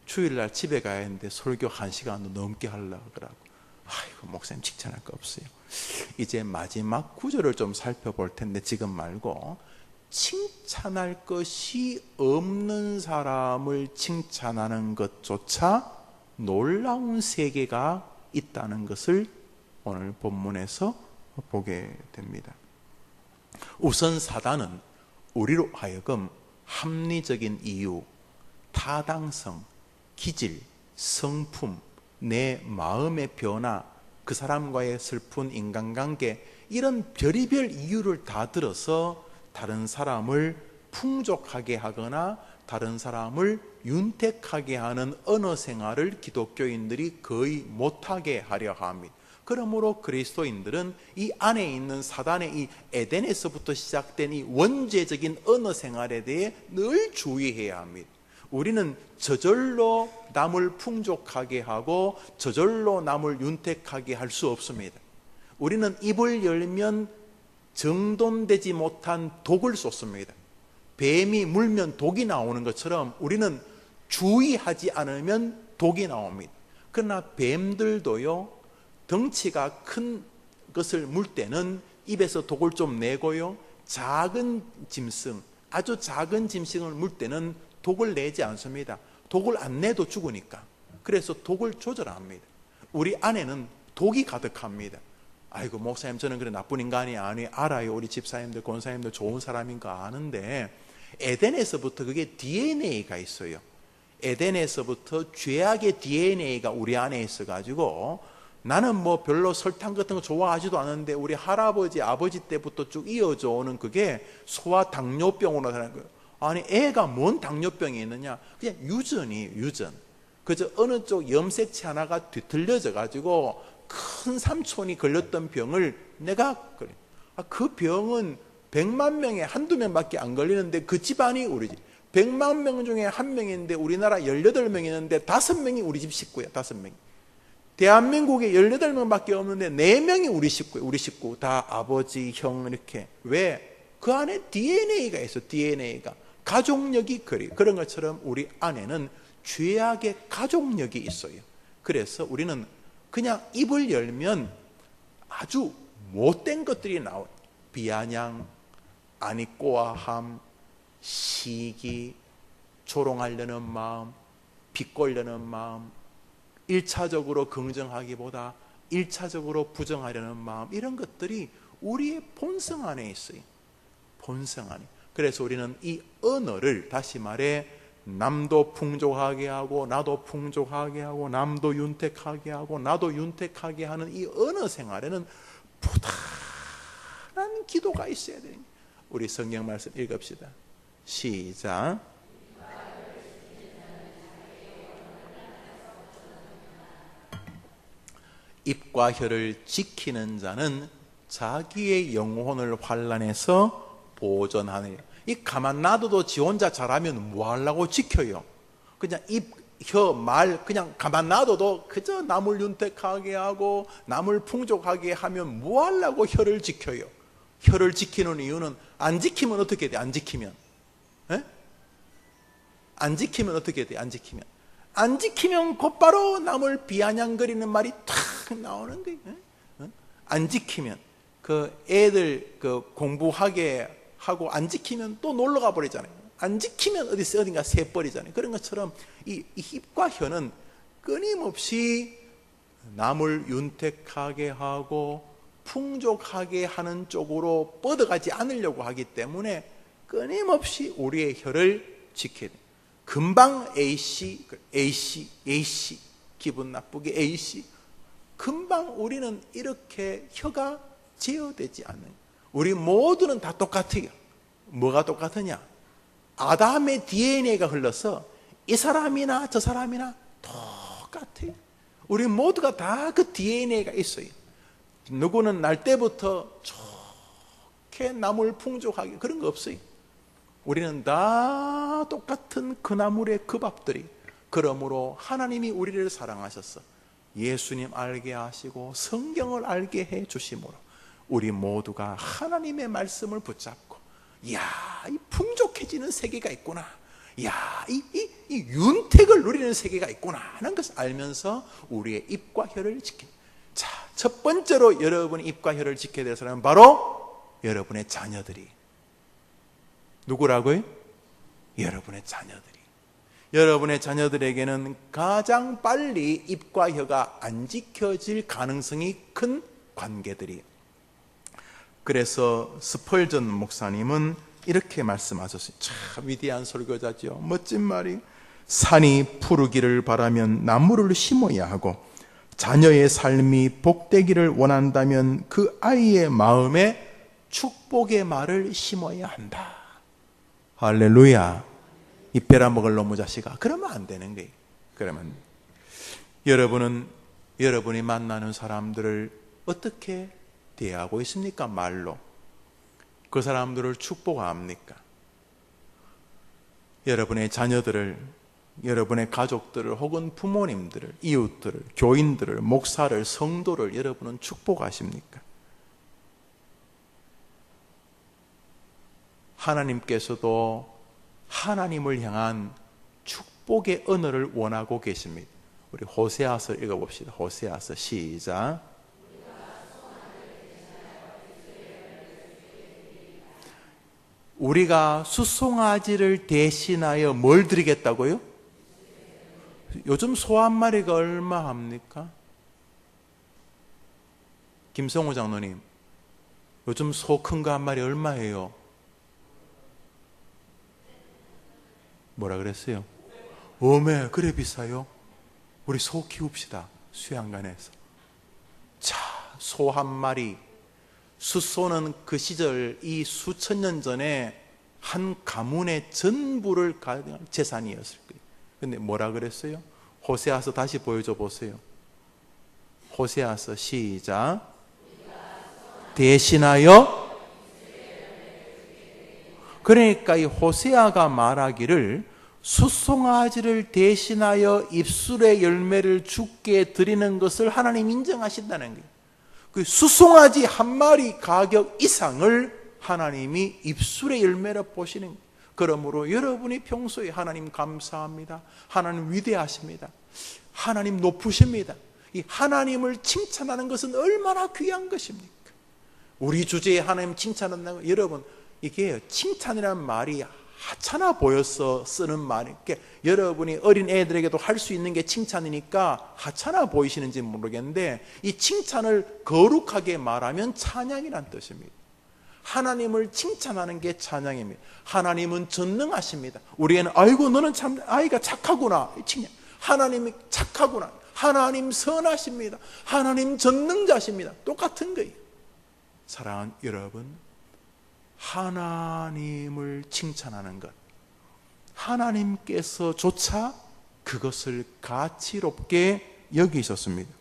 주일날 집에 가야 하는데 설교 1시간도 넘게 하려고 그러고, 아이고 목사님 칭찬할 거 없어요. 이제 마지막 구절을 좀 살펴볼 텐데 지금 말고, 칭찬할 것이 없는 사람을 칭찬하는 것조차 놀라운 세계가 있다는 것을 오늘 본문에서 보게 됩니다. 우선 사단은 우리로 하여금 합리적인 이유, 타당성, 기질, 성품, 내 마음의 변화, 그 사람과의 슬픈 인간관계, 이런 별의별 이유를 다 들어서 다른 사람을 풍족하게 하거나 다른 사람을 윤택하게 하는 언어 생활을 기독교인들이 거의 못하게 하려 합니다. 그러므로 그리스도인들은 이 안에 있는 사단의 이 에덴에서부터 시작된 이 원죄적인 언어 생활에 대해 늘 주의해야 합니다. 우리는 저절로 남을 풍족하게 하고 저절로 남을 윤택하게 할 수 없습니다. 우리는 입을 열면 정돈되지 못한 독을 쏟습니다. 뱀이 물면 독이 나오는 것처럼 우리는 주의하지 않으면 독이 나옵니다. 그러나 뱀들도요, 덩치가 큰 것을 물 때는 입에서 독을 좀 내고요, 작은 짐승, 아주 작은 짐승을 물 때는 독을 내지 않습니다. 독을 안 내도 죽으니까. 그래서 독을 조절합니다. 우리 안에는 독이 가득합니다. 아이고 목사님, 저는 그래 나쁜 인간이 아니, 알아요. 우리 집사님들 권사님들 좋은 사람인 거 아는데, 에덴에서부터 그게 DNA가 있어요. 에덴에서부터 죄악의 DNA가 우리 안에 있어가지고, 나는 뭐 별로 설탕 같은 거 좋아하지도 않은데 우리 할아버지 아버지 때부터 쭉 이어져 오는 그게 소아 당뇨병으로 사는 거예요. 아니 애가 뭔 당뇨병이 있느냐, 그냥 유전. 그저 어느 쪽 염색체 하나가 뒤틀려져 가지고 큰 삼촌이 걸렸던 병을 내가 걸려. 그 병은 100만 명에 한두 명밖에 안 걸리는데 그 집안이 우리 집. 100만 명 중에 한 명인데 우리나라 18명 있는데 5명이 우리 집 식구야. 5명이. 대한민국에 18명밖에 없는데 4명이 우리 식구 다 아버지, 형 이렇게. 왜? 그 안에 DNA가 있어. DNA가 가족력이 그런 것처럼 우리 안에는 죄악의 가족력이 있어요. 그래서 우리는 그냥 입을 열면 아주 못된 것들이 나와요. 비아냥, 아니꼬아함, 시기, 조롱하려는 마음, 비꼴려는 마음, 1차적으로 긍정하기보다 1차적으로 부정하려는 마음, 이런 것들이 우리의 본성 안에 있어요. 본성 안에. 그래서 우리는 이 언어를, 다시 말해 남도 풍족하게 하고 나도 풍족하게 하고 남도 윤택하게 하고 나도 윤택하게 하는 이 언어 생활에는 부단한 기도가 있어야 돼요. 우리 성경 말씀 읽읍시다. 시작. 입과 혀를 지키는 자는 자기의 영혼을 환난에서 보존하느니라. 이 가만 놔둬도 지 혼자 잘하면 뭐 하려고 지켜요? 그냥 입, 혀, 말 그냥 가만 놔둬도 그저 남을 윤택하게 하고 남을 풍족하게 하면 뭐 하려고 혀를 지켜요? 혀를 지키는 이유는 안 지키면 어떻게 돼? 안 지키면 에? 안 지키면 어떻게 돼? 안 지키면 안 지키면 곧바로 남을 비아냥거리는 말이 탁 나오는 거예요. 안 지키면 그 애들 그 공부하게 하고 안 지키면 또 놀러 가 버리잖아요. 안 지키면 어딘가 새 버리잖아요. 그런 것처럼 이 입과 혀는 끊임없이 남을 윤택하게 하고 풍족하게 하는 쪽으로 뻗어가지 않으려고 하기 때문에 끊임없이 우리의 혀를 지켜야 돼요. 금방 A씨 기분 나쁘게 A씨 금방 우리는 이렇게 혀가 제어되지 않는, 우리 모두는 다 똑같아요. 뭐가 똑같으냐? 아담의 DNA가 흘러서 이 사람이나 저 사람이나 똑같아요. 우리 모두가 다 그 DNA가 있어요. 누구는 날 때부터 좋게 남을 풍족하게 그런 거 없어요. 우리는 다 똑같은 그 나물의 그 밥들이. 그러므로 하나님이 우리를 사랑하셔서 예수님 알게 하시고 성경을 알게 해 주심으로 우리 모두가 하나님의 말씀을 붙잡고, 이야, 이 풍족해지는 세계가 있구나, 이야, 이 윤택을 누리는 세계가 있구나 하는 것을 알면서 우리의 입과 혀를 지킵니다. 자, 첫 번째로 여러분의 입과 혀를 지켜야 될 사람은 바로 여러분의 자녀들이. 누구라고요? 여러분의 자녀들이. 여러분의 자녀들에게는 가장 빨리 입과 혀가 안 지켜질 가능성이 큰 관계들이에요. 그래서 스펄전 목사님은 이렇게 말씀하셨어요. 참 위대한 설교자죠. 멋진 말이, 산이 푸르기를 바라면 나무를 심어야 하고 자녀의 삶이 복되기를 원한다면 그 아이의 마음에 축복의 말을 심어야 한다. 할렐루야. 이 베라먹을 놈의 자식아. 그러면 안 되는 거예요. 그러면 여러분은 여러분이 만나는 사람들을 어떻게 대하고 있습니까? 말로. 그 사람들을 축복합니까? 여러분의 자녀들을, 여러분의 가족들을, 혹은 부모님들을, 이웃들을, 교인들을, 목사를, 성도를 여러분은 축복하십니까? 하나님께서도 하나님을 향한 축복의 언어를 원하고 계십니다. 우리 호세아서 읽어봅시다. 호세아서 시작. 우리가 수송아지를 대신하여 뭘 드리겠다고요? 요즘 소 한 마리가 얼마 합니까? 김성호 장로님, 요즘 소 큰 거 한 마리 얼마예요? 뭐라 그랬어요? 어메, 그래 비싸요? 우리 소 키웁시다. 수양간에서. 자, 소 한 마리. 숫소는 그 시절, 이 수천 년 전에 한 가문의 전부를 가진 재산이었을 거예요. 근데 뭐라 그랬어요? 호세아서 다시 보여줘 보세요. 호세아서 시작. 대신하여. 그러니까 이 호세아가 말하기를 숫송아지를 대신하여 입술의 열매를 주께 드리는 것을 하나님 인정하신다는 거예요. 그 숫송아지 한 마리 가격 이상을 하나님이 입술의 열매로 보시는 거예요. 그러므로 여러분이 평소에 하나님 감사합니다, 하나님 위대하십니다, 하나님 높으십니다, 이 하나님을 칭찬하는 것은 얼마나 귀한 것입니까? 우리 주제에 하나님 칭찬한다는 거, 여러분 이게 칭찬이라는 말이 하찮아 보여서 쓰는 말이, 여러분이 어린 애들에게도 할 수 있는 게 칭찬이니까 하찮아 보이시는지 모르겠는데, 이 칭찬을 거룩하게 말하면 찬양이란 뜻입니다. 하나님을 칭찬하는 게 찬양입니다. 하나님은 전능하십니다. 우리에는 아이고 너는 참 아이가 착하구나, 하나님이 착하구나, 하나님 선하십니다, 하나님 전능자십니다. 똑같은 거예요. 사랑하는 여러분, 하나님을 칭찬하는 것, 하나님께서조차 그것을 가치롭게 여기셨습니다.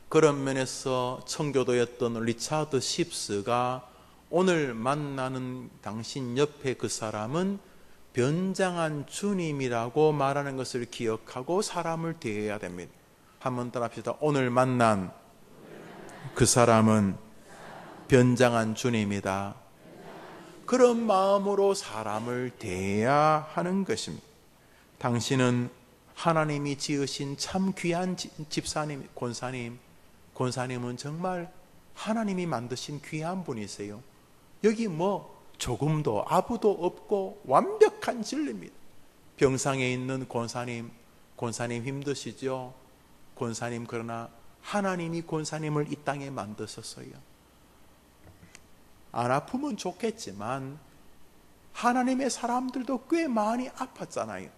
그런 면에서 청교도였던 리차드 십스가 오늘 만나는 당신 옆에 그 사람은 변장한 주님이라고 말하는 것을 기억하고 사람을 대해야 됩니다. 한번 따라합시다. 오늘 만난 그 사람은 변장한 주님이다. 그런 마음으로 사람을 대해야 하는 것입니다. 당신은 하나님이 지으신 참 귀한 집사님, 권사님은 정말 하나님이 만드신 귀한 분이세요. 여기 뭐 조금도 아부도 없고 완벽한 진리입니다. 병상에 있는 권사님 힘드시죠? 권사님, 그러나 하나님이 권사님을 이 땅에 만드셨어요. 안 아프면 좋겠지만 하나님의 사람들도 꽤 많이 아팠잖아요.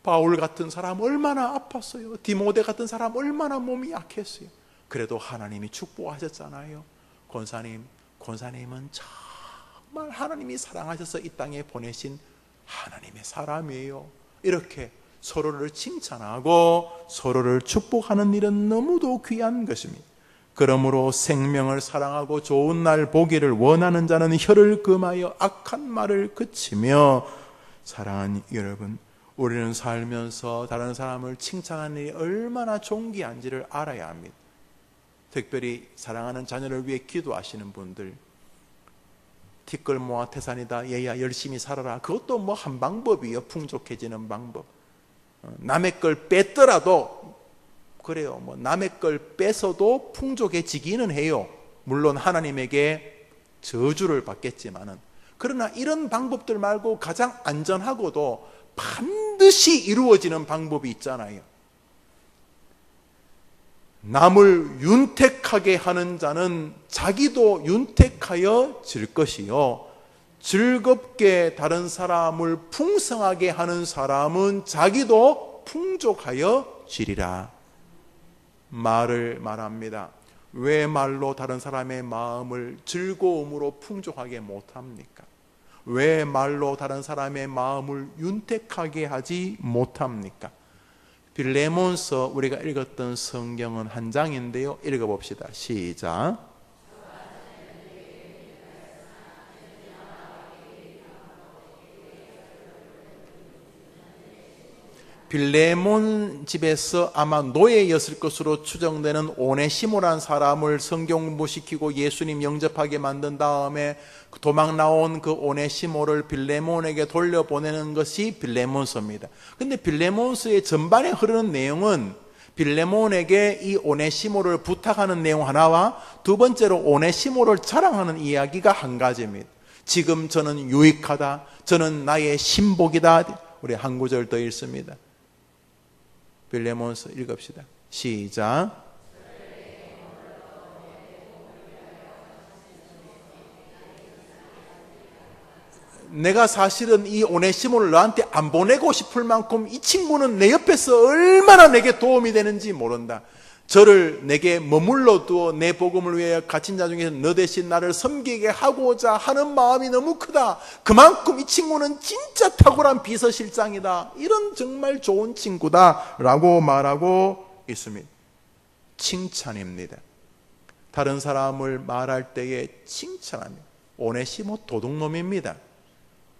바울 같은 사람 얼마나 아팠어요. 디모데 같은 사람 얼마나 몸이 약했어요. 그래도 하나님이 축복하셨잖아요. 권사님은 정말 하나님이 사랑하셔서 이 땅에 보내신 하나님의 사람이에요. 이렇게 서로를 칭찬하고 서로를 축복하는 일은 너무도 귀한 것입니다. 그러므로 생명을 사랑하고 좋은 날 보기를 원하는 자는 혀를 금하여 악한 말을 그치며, 사랑하는 여러분, 우리는 살면서 다른 사람을 칭찬하는 일이 얼마나 존귀한지를 알아야 합니다. 특별히 사랑하는 자녀를 위해 기도하시는 분들, 티끌 모아 태산이다, 얘야 열심히 살아라, 그것도 뭐 한 방법이에요. 풍족해지는 방법. 남의 걸 뺐더라도 그래요. 뭐 남의 걸 뺏어도 풍족해지기는 해요. 물론 하나님에게 저주를 받겠지만은. 그러나 이런 방법들 말고 가장 안전하고도 반드시 이루어지는 방법이 있잖아요. 남을 윤택하게 하는 자는 자기도 윤택하여 질 것이요, 즐겁게 다른 사람을 풍성하게 하는 사람은 자기도 풍족하여 지리라. 말을 말합니다. 왜 말로 다른 사람의 마음을 즐거움으로 풍족하게 못합니까? 왜 말로 다른 사람의 마음을 윤택하게 하지 못합니까? 빌레몬서 우리가 읽었던 성경은 한 장인데요. 읽어봅시다. 시작. 빌레몬 집에서 아마 노예였을 것으로 추정되는 오네시모라는 사람을 성경 공부시키고 예수님 영접하게 만든 다음에 도망 나온 그 오네시모를 빌레몬에게 돌려보내는 것이 빌레몬서입니다. 근데 빌레몬서의 전반에 흐르는 내용은 빌레몬에게 이 오네시모를 부탁하는 내용 하나와 두 번째로 오네시모를 자랑하는 이야기가 한 가지입니다. 지금 저는 유익하다, 저는 나의 신복이다. 우리 한 구절 더 읽습니다. 빌레몬서 읽읍시다. 시작. 내가 사실은 이 오네시모를 너한테 안 보내고 싶을 만큼 이 친구는 내 옆에서 얼마나 내게 도움이 되는지 모른다. 저를 내게 머물러 두어 내 복음을 위해 갇힌 자 중에서 너 대신 나를 섬기게 하고자 하는 마음이 너무 크다. 그만큼 이 친구는 진짜 탁월한 비서실장이다. 이런 정말 좋은 친구다 라고 말하고 있습니다. 칭찬입니다. 다른 사람을 말할 때에 칭찬합니다. 오네시모 도둑놈입니다.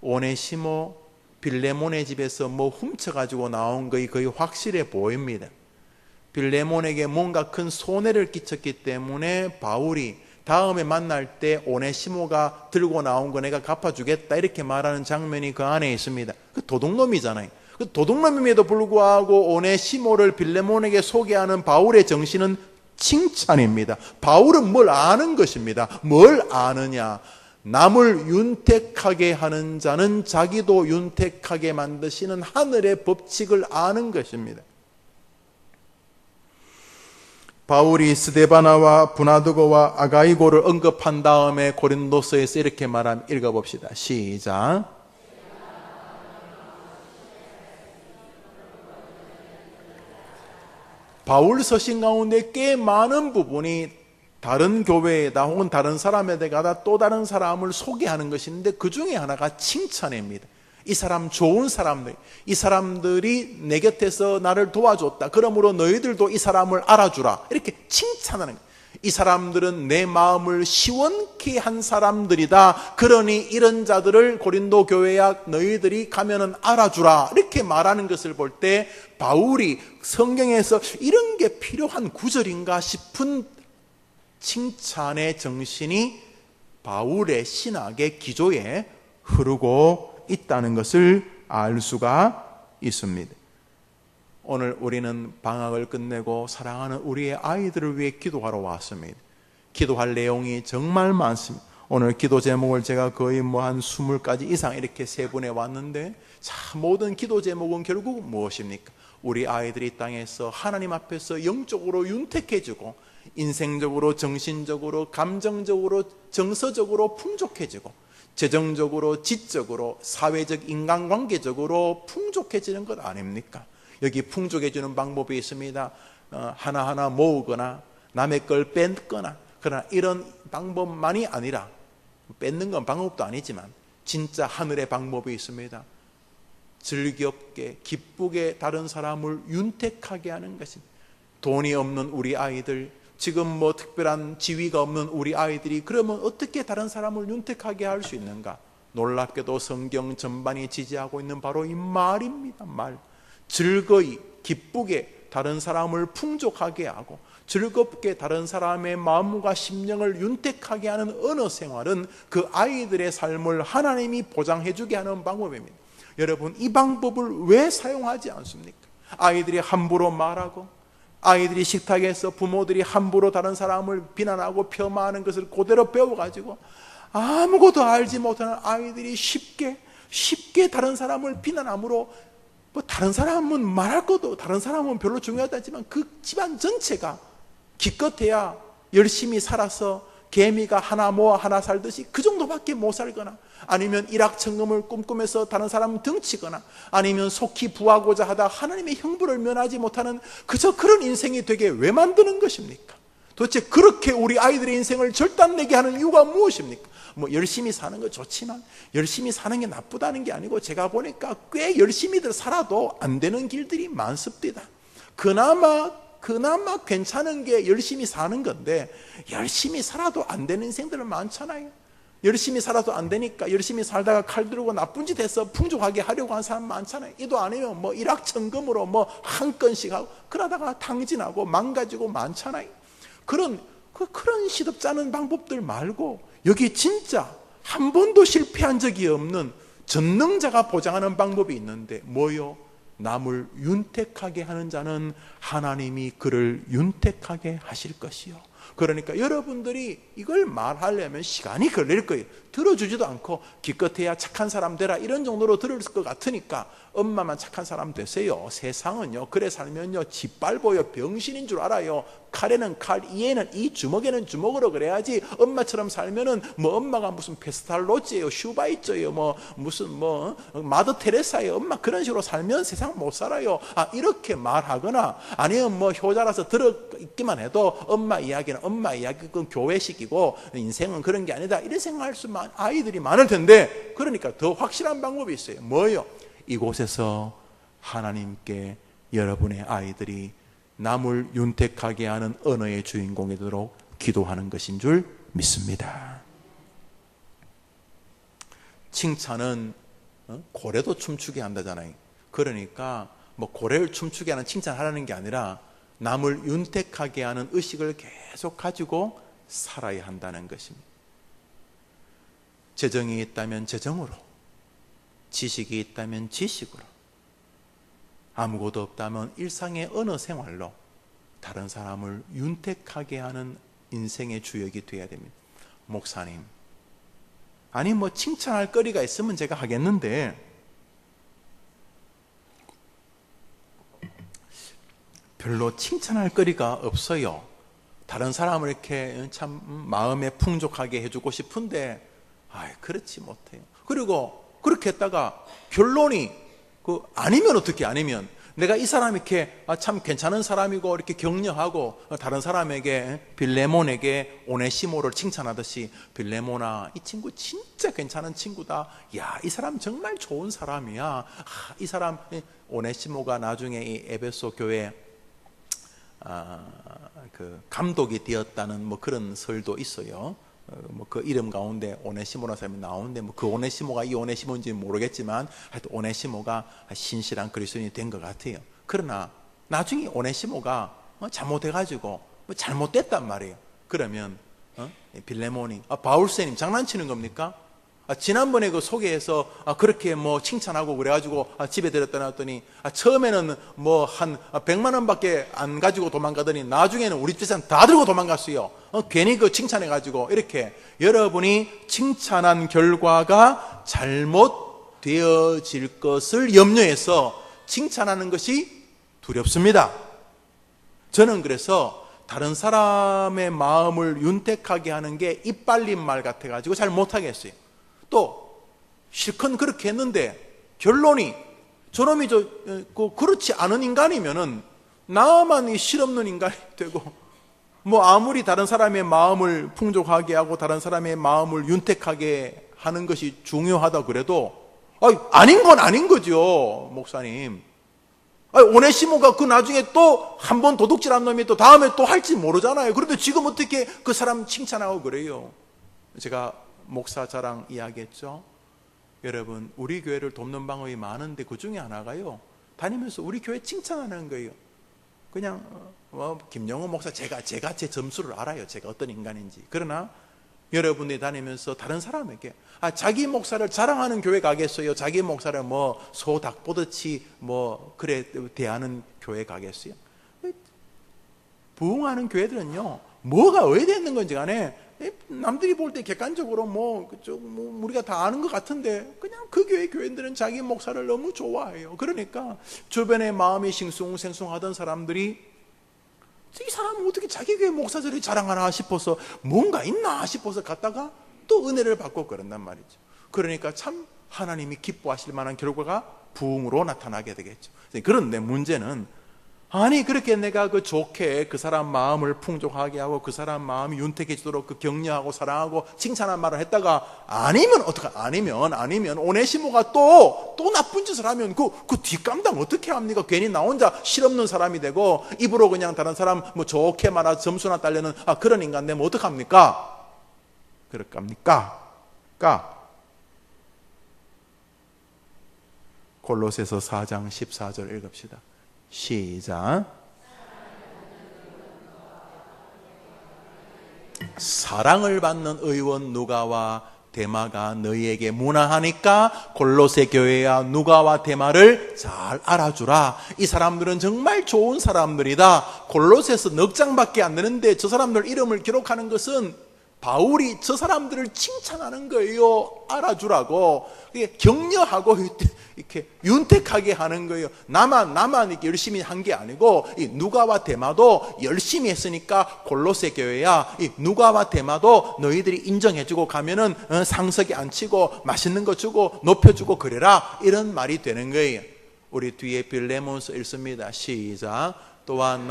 오네시모 빌레몬의 집에서 뭐 훔쳐가지고 나온 것이 거의 확실해 보입니다. 빌레몬에게 뭔가 큰 손해를 끼쳤기 때문에 바울이 다음에 만날 때 오네시모가 들고 나온 거 내가 갚아주겠다 이렇게 말하는 장면이 그 안에 있습니다. 그 도둑놈이잖아요. 그 도둑놈임에도 불구하고 오네시모를 빌레몬에게 소개하는 바울의 정신은 칭찬입니다. 바울은 뭘 아는 것입니다. 뭘 아느냐? 남을 윤택하게 하는 자는 자기도 윤택하게 만드시는 하늘의 법칙을 아는 것입니다. 바울이 스데바나와 브나두고와 아가이고를 언급한 다음에 고린도서에서 이렇게 말하면 읽어봅시다. 시작. 바울 서신 가운데 꽤 많은 부분이 다른 교회에다 혹은 다른 사람에다가 또 다른 사람을 소개하는 것인데 그 중에 하나가 칭찬입니다. 이 사람 좋은 사람들, 이 사람들이 내 곁에서 나를 도와줬다. 그러므로 너희들도 이 사람을 알아주라. 이렇게 칭찬하는 거예요. 이 사람들은 내 마음을 시원케 한 사람들이다. 그러니 이런 자들을 고린도 교회야 너희들이 가면은 알아주라. 이렇게 말하는 것을 볼 때 바울이 성경에서 이런 게 필요한 구절인가 싶은 칭찬의 정신이 바울의 신학의 기조에 흐르고 있다는 것을 알 수가 있습니다. 오늘 우리는 방학을 끝내고 사랑하는 우리의 아이들을 위해 기도하러 왔습니다. 기도할 내용이 정말 많습니다. 오늘 기도 제목을 제가 거의 한 20가지 이상 이렇게 세분해 왔는데, 자, 모든 기도 제목은 결국 무엇입니까? 우리 아이들이 이 땅에서 하나님 앞에서 영적으로 윤택해지고 인생적으로, 정신적으로, 감정적으로, 정서적으로 풍족해지고 재정적으로, 지적으로, 사회적, 인간관계적으로 풍족해지는 것 아닙니까? 여기 풍족해지는 방법이 있습니다. 하나하나 모으거나 남의 걸 뺏거나, 그러나 이런 방법만이 아니라, 뺏는 건 방법도 아니지만 진짜 하늘의 방법이 있습니다. 즐겁게 기쁘게 다른 사람을 윤택하게 하는 것입니다. 돈이 없는 우리 아이들, 지금 특별한 지위가 없는 우리 아이들이 그러면 어떻게 다른 사람을 윤택하게 할 수 있는가? 놀랍게도 성경 전반이 지지하고 있는 바로 이 말입니다. 말. 즐거이 기쁘게 다른 사람을 풍족하게 하고 즐겁게 다른 사람의 마음과 심령을 윤택하게 하는 언어 생활은 그 아이들의 삶을 하나님이 보장해 주게 하는 방법입니다. 여러분, 이 방법을 왜 사용하지 않습니까? 아이들이 함부로 말하고, 아이들이 식탁에서 부모들이 함부로 다른 사람을 비난하고 폄하하는 것을 그대로 배워가지고 아무것도 알지 못하는 아이들이 쉽게 다른 사람을 비난함으로, 다른 사람은 말할 것도, 다른 사람은 별로 중요하지 않지만 그 집안 전체가 기껏해야 열심히 살아서 개미가 하나 모아 하나 살듯이 그 정도밖에 못 살거나, 아니면 일확천금을 꿈꾸면서 다른 사람을 등치거나, 아니면 속히 부하고자 하다 하나님의 형벌을 면하지 못하는 그저 그런 인생이 되게 왜 만드는 것입니까? 도대체 그렇게 우리 아이들의 인생을 절단내게 하는 이유가 무엇입니까? 열심히 사는 거 좋지만 열심히 사는 게 나쁘다는 게 아니고, 제가 보니까 꽤 열심히들 살아도 안 되는 길들이 많습니다. 그나마 괜찮은 게 열심히 사는 건데, 열심히 살아도 안 되는 인생들은 많잖아요. 열심히 살아도 안 되니까 열심히 살다가 칼 들고 나쁜 짓 해서 풍족하게 하려고 하는 사람 많잖아요. 이도 아니면 일확천금으로 한 건씩 하고 그러다가 탕진하고 망가지고 많잖아요. 그런 시덥잖은 방법들 말고, 여기 진짜 한 번도 실패한 적이 없는 전능자가 보장하는 방법이 있는데, 뭐요? 남을 윤택하게 하는 자는 하나님이 그를 윤택하게 하실 것이요. 그러니까 여러분들이 이걸 말하려면 시간이 걸릴 거예요. 들어주지도 않고 기껏해야 착한 사람 되라 이런 정도로 들을 것 같으니까 엄마만 착한 사람 되세요. 세상은요, 그래 살면요 짓밟아요. 병신인 줄 알아요. 칼에는 칼, 이에는 이, 주먹에는 주먹으로 그래야지. 엄마처럼 살면은 엄마가 무슨 페스탈로지예요, 슈바이처예요, 무슨 마더 테레사예요. 엄마 그런 식으로 살면 세상 못 살아요. 이렇게 말하거나, 아니면 효자라서 들었기만 해도 엄마 이야기는 엄마 이야기, 그건 교회식이고 인생은 그런 게 아니다, 이런 생각할 수만 아이들이 많을 텐데, 그러니까 더 확실한 방법이 있어요. 뭐예요? 이곳에서 하나님께 여러분의 아이들이 남을 윤택하게 하는 언어의 주인공이 되도록 기도하는 것인 줄 믿습니다. 칭찬은 고래도 춤추게 한다잖아요. 그러니까 고래를 춤추게 하는 칭찬하라는 게 아니라 남을 윤택하게 하는 의식을 계속 가지고 살아야 한다는 것입니다. 재정이 있다면 재정으로, 지식이 있다면 지식으로, 아무것도 없다면 일상의 언어 생활로 다른 사람을 윤택하게 하는 인생의 주역이 되어야 됩니다. 목사님, 아니 뭐 칭찬할 거리가 있으면 제가 하겠는데 별로 칭찬할 거리가 없어요. 다른 사람을 이렇게 참 마음에 풍족하게 해주고 싶은데 그렇지 못해요. 그리고 그렇게 했다가 결론이 아니면 어떻게, 아니면 내가 이 사람 이렇게 참 괜찮은 사람이고 이렇게 격려하고 다른 사람에게, 빌레몬에게 오네시모를 칭찬하듯이, 빌레몬아 이 친구 진짜 괜찮은 친구다, 야 이 사람 정말 좋은 사람이야, 이 사람. 오네시모가 나중에 이 에베소 교회 그 감독이 되었다는 뭐 그런 설도 있어요. 뭐 그 이름 가운데 오네시모라는 사람이 나오는데, 뭐 그 오네시모가 이 오네시모인지 모르겠지만 하여튼 오네시모가 신실한 그리스도인이 된 것 같아요. 그러나 나중에 오네시모가 잘못해가지고 잘못됐단 말이에요. 그러면 빌레몬이 바울쌤님 장난치는 겁니까? 지난번에 그 소개해서 그렇게 뭐 칭찬하고 그래가지고 집에 데려다 놨더니 처음에는 뭐 한 100만 원밖에 안 가지고 도망가더니 나중에는 우리 재산 다 들고 도망갔어요. 괜히 그 칭찬해가지고. 이렇게 여러분이 칭찬한 결과가 잘못되어질 것을 염려해서 칭찬하는 것이 두렵습니다. 저는 그래서 다른 사람의 마음을 윤택하게 하는 게 이빨린 말 같아가지고 잘 못하겠어요. 또 실컷 그렇게 했는데 결론이 저놈이 그렇지 않은 인간이면은 나만 실없는 인간이 되고, 뭐 아무리 다른 사람의 마음을 풍족하게 하고 다른 사람의 마음을 윤택하게 하는 것이 중요하다 그래도 아닌 건 아닌 거죠, 목사님. 오네시모가 그 나중에 또 한 번 도둑질한 놈이 또 다음에 또 할지 모르잖아요. 그런데 지금 어떻게 그 사람 칭찬하고 그래요? 제가 목사 자랑 이야기했죠. 여러분, 우리 교회를 돕는 방법이 많은데 그 중에 하나가요, 다니면서 우리 교회 칭찬하는 거예요. 그냥 김영호 목사, 제가 제 점수를 알아요. 제가 어떤 인간인지. 그러나 여러분들이 다니면서 다른 사람에게 자기 목사를 자랑하는 교회 가겠어요? 자기 목사를 뭐 소 닭 보듯이 뭐 그래 대하는 교회 가겠어요? 부흥하는 교회들은요, 뭐가 어디에 있는 건지 간에 남들이 볼 때 객관적으로 뭐 우리가 다 아는 것 같은데 그냥 그 교인들은 자기 목사를 너무 좋아해요. 그러니까 주변에 마음이 싱숭생숭하던 사람들이 이 사람은 어떻게 자기 교회 목사들이 자랑하나 싶어서 뭔가 있나 싶어서 갔다가 또 은혜를 받고 그런단 말이죠. 그러니까 참 하나님이 기뻐하실 만한 결과가 부흥으로 나타나게 되겠죠. 그런데 문제는, 아니 그렇게 내가 그 좋게 그 사람 마음을 풍족하게 하고 그 사람 마음이 윤택해지도록 그 격려하고 사랑하고 칭찬한 말을 했다가 아니면 아니면 오네시모가 또 나쁜 짓을 하면 그 뒷감당 어떻게 합니까? 괜히 나 혼자 실없는 사람이 되고 입으로 그냥 다른 사람 뭐 좋게 말하고 점수나 따려는 그런 인간 되면 어떡합니까? 그럴까입니까? 골로새서 4장 14절 읽읍시다. 시작. 사랑을 받는 의원 누가와 데마가 너희에게 문화하니까 골로새 교회야 누가와 데마를 잘 알아주라. 이 사람들은 정말 좋은 사람들이다. 골로새서 넉 장밖에 안 되는데 저 사람들 이름을 기록하는 것은 바울이 저 사람들을 칭찬하는 거예요. 알아주라고. 격려하고 이렇게 윤택하게 하는 거예요. 나만 이렇게 열심히 한 게 아니고 이 누가와 데마도 열심히 했으니까 골로새 교회야 이 누가와 데마도 너희들이 인정해주고 가면은 상석에 앉히고 맛있는 거 주고 높여주고 그래라, 이런 말이 되는 거예요. 우리 뒤에 빌레몬서 읽습니다. 시작. 또한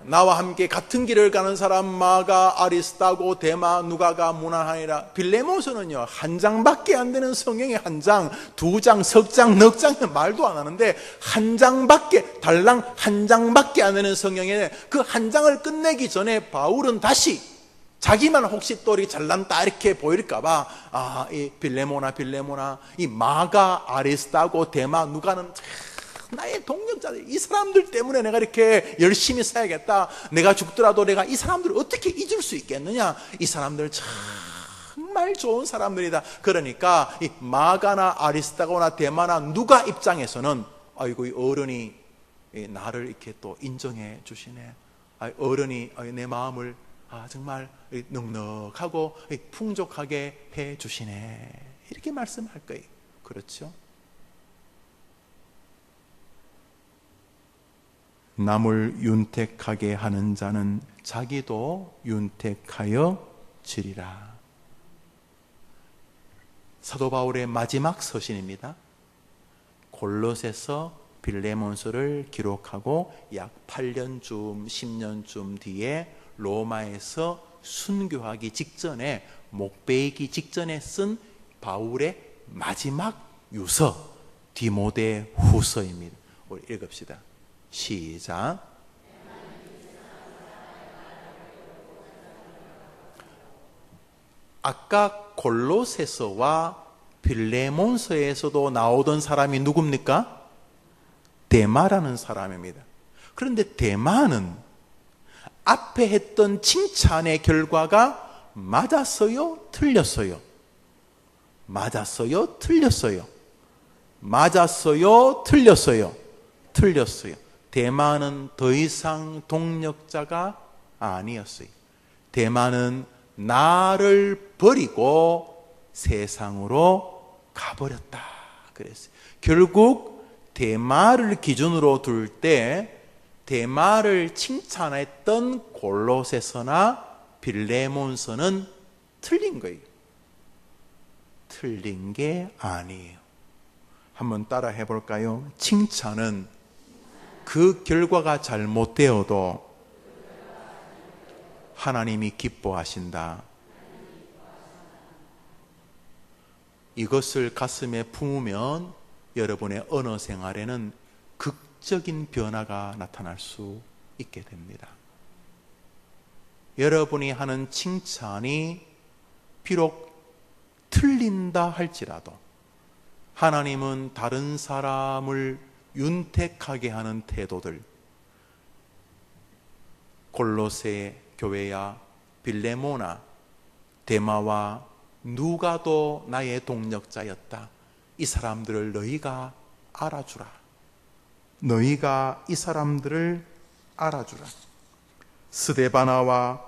나와 함께 같은 길을 가는 사람 마가, 아리스타고, 데마, 누가가 문안하니라. 빌레몬서는요 한 장밖에 안 되는 성경의 한 장, 두 장, 석 장, 넉 장은 말도 안 하는데 한 장밖에, 달랑 한 장밖에 안 되는 성경에 그 한 장을 끝내기 전에 바울은 다시 자기만 혹시 또 잘난다 이렇게 보일까봐 이 빌레모나 이 마가, 아리스타고, 데마, 누가는 나의 동력자들, 이 사람들 때문에 내가 이렇게 열심히 살아야겠다. 내가 죽더라도 내가 이 사람들을 어떻게 잊을 수 있겠느냐. 이 사람들 정말 좋은 사람들이다. 그러니까 이 마가나 아리스타고나 데마나 누가 입장에서는 아이고 이 어른이 나를 이렇게 또 인정해 주시네. 어른이 내 마음을 정말 넉넉하고 풍족하게 해 주시네, 이렇게 말씀할 거예요. 그렇죠? 남을 윤택하게 하는 자는 자기도 윤택하여 지리라. 사도 바울의 마지막 서신입니다. 골로새서, 빌레몬서를 기록하고 약 8년쯤 10년쯤 뒤에 로마에서 순교하기 직전에, 목베이기 직전에 쓴 바울의 마지막 유서, 디모데 후서입니다. 우리 읽읍시다. 시작. 아까 골로새서와 빌레몬서에서도 나오던 사람이 누굽니까? 데마라는 사람입니다. 그런데 데마는 앞에 했던 칭찬의 결과가 맞았어요? 틀렸어요? 맞았어요? 틀렸어요? 맞았어요? 틀렸어요? 틀렸어요. 데마는 더 이상 동력자가 아니었어요. 데마는 나를 버리고 세상으로 가버렸다 그랬어요. 결국 데마를 기준으로 둘 때 데마를 칭찬했던 골로새서나 빌레몬서는 틀린 거예요. 틀린 게 아니에요. 한번 따라 해볼까요? 칭찬은 그 결과가 잘못되어도 하나님이 기뻐하신다. 이것을 가슴에 품으면 여러분의 언어 생활에는 극적인 변화가 나타날 수 있게 됩니다. 여러분이 하는 칭찬이 비록 틀린다 할지라도 하나님은 다른 사람을 윤택하게 하는 태도들, 골로새 교회야 빌레모나, 데마와 누가도 나의 동력자였다. 이 사람들을 너희가 알아주라. 너희가 이 사람들을 알아주라. 스데바나와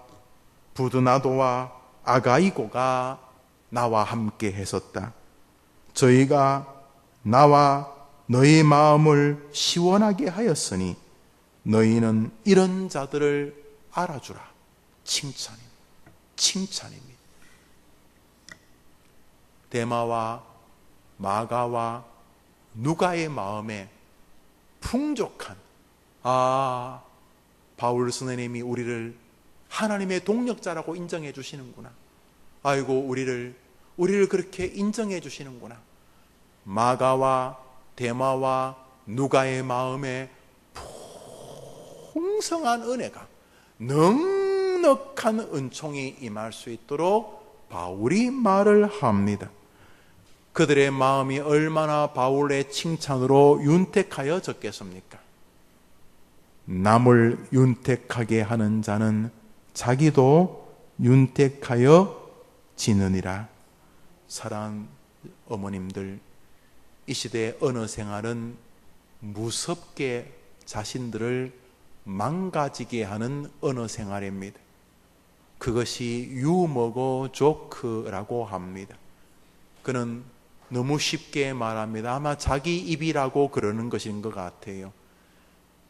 부드나도와 아가이고가 나와 함께 했었다. 저희가 나와 너희 마음을 시원하게 하였으니 너희는 이런 자들을 알아주라. 칭찬입니다. 칭찬입니다. 데마와 마가와 누가의 마음에 풍족한, 바울 선생님이 우리를 하나님의 동력자라고 인정해 주시는구나. 아이고, 우리를 그렇게 인정해 주시는구나. 마가와 데마와 누가의 마음에 풍성한 은혜가, 넉넉한 은총이 임할 수 있도록 바울이 말을 합니다. 그들의 마음이 얼마나 바울의 칭찬으로 윤택하여졌겠습니까? 남을 윤택하게 하는 자는 자기도 윤택하여 지느니라. 사랑하는 어머님들, 이 시대의 언어 생활은 무섭게 자신들을 망가지게 하는 언어 생활입니다. 그것이 유머고 조크라고 합니다. 그는 너무 쉽게 말합니다. 아마 자기 입이라고 그러는 것인 것 같아요.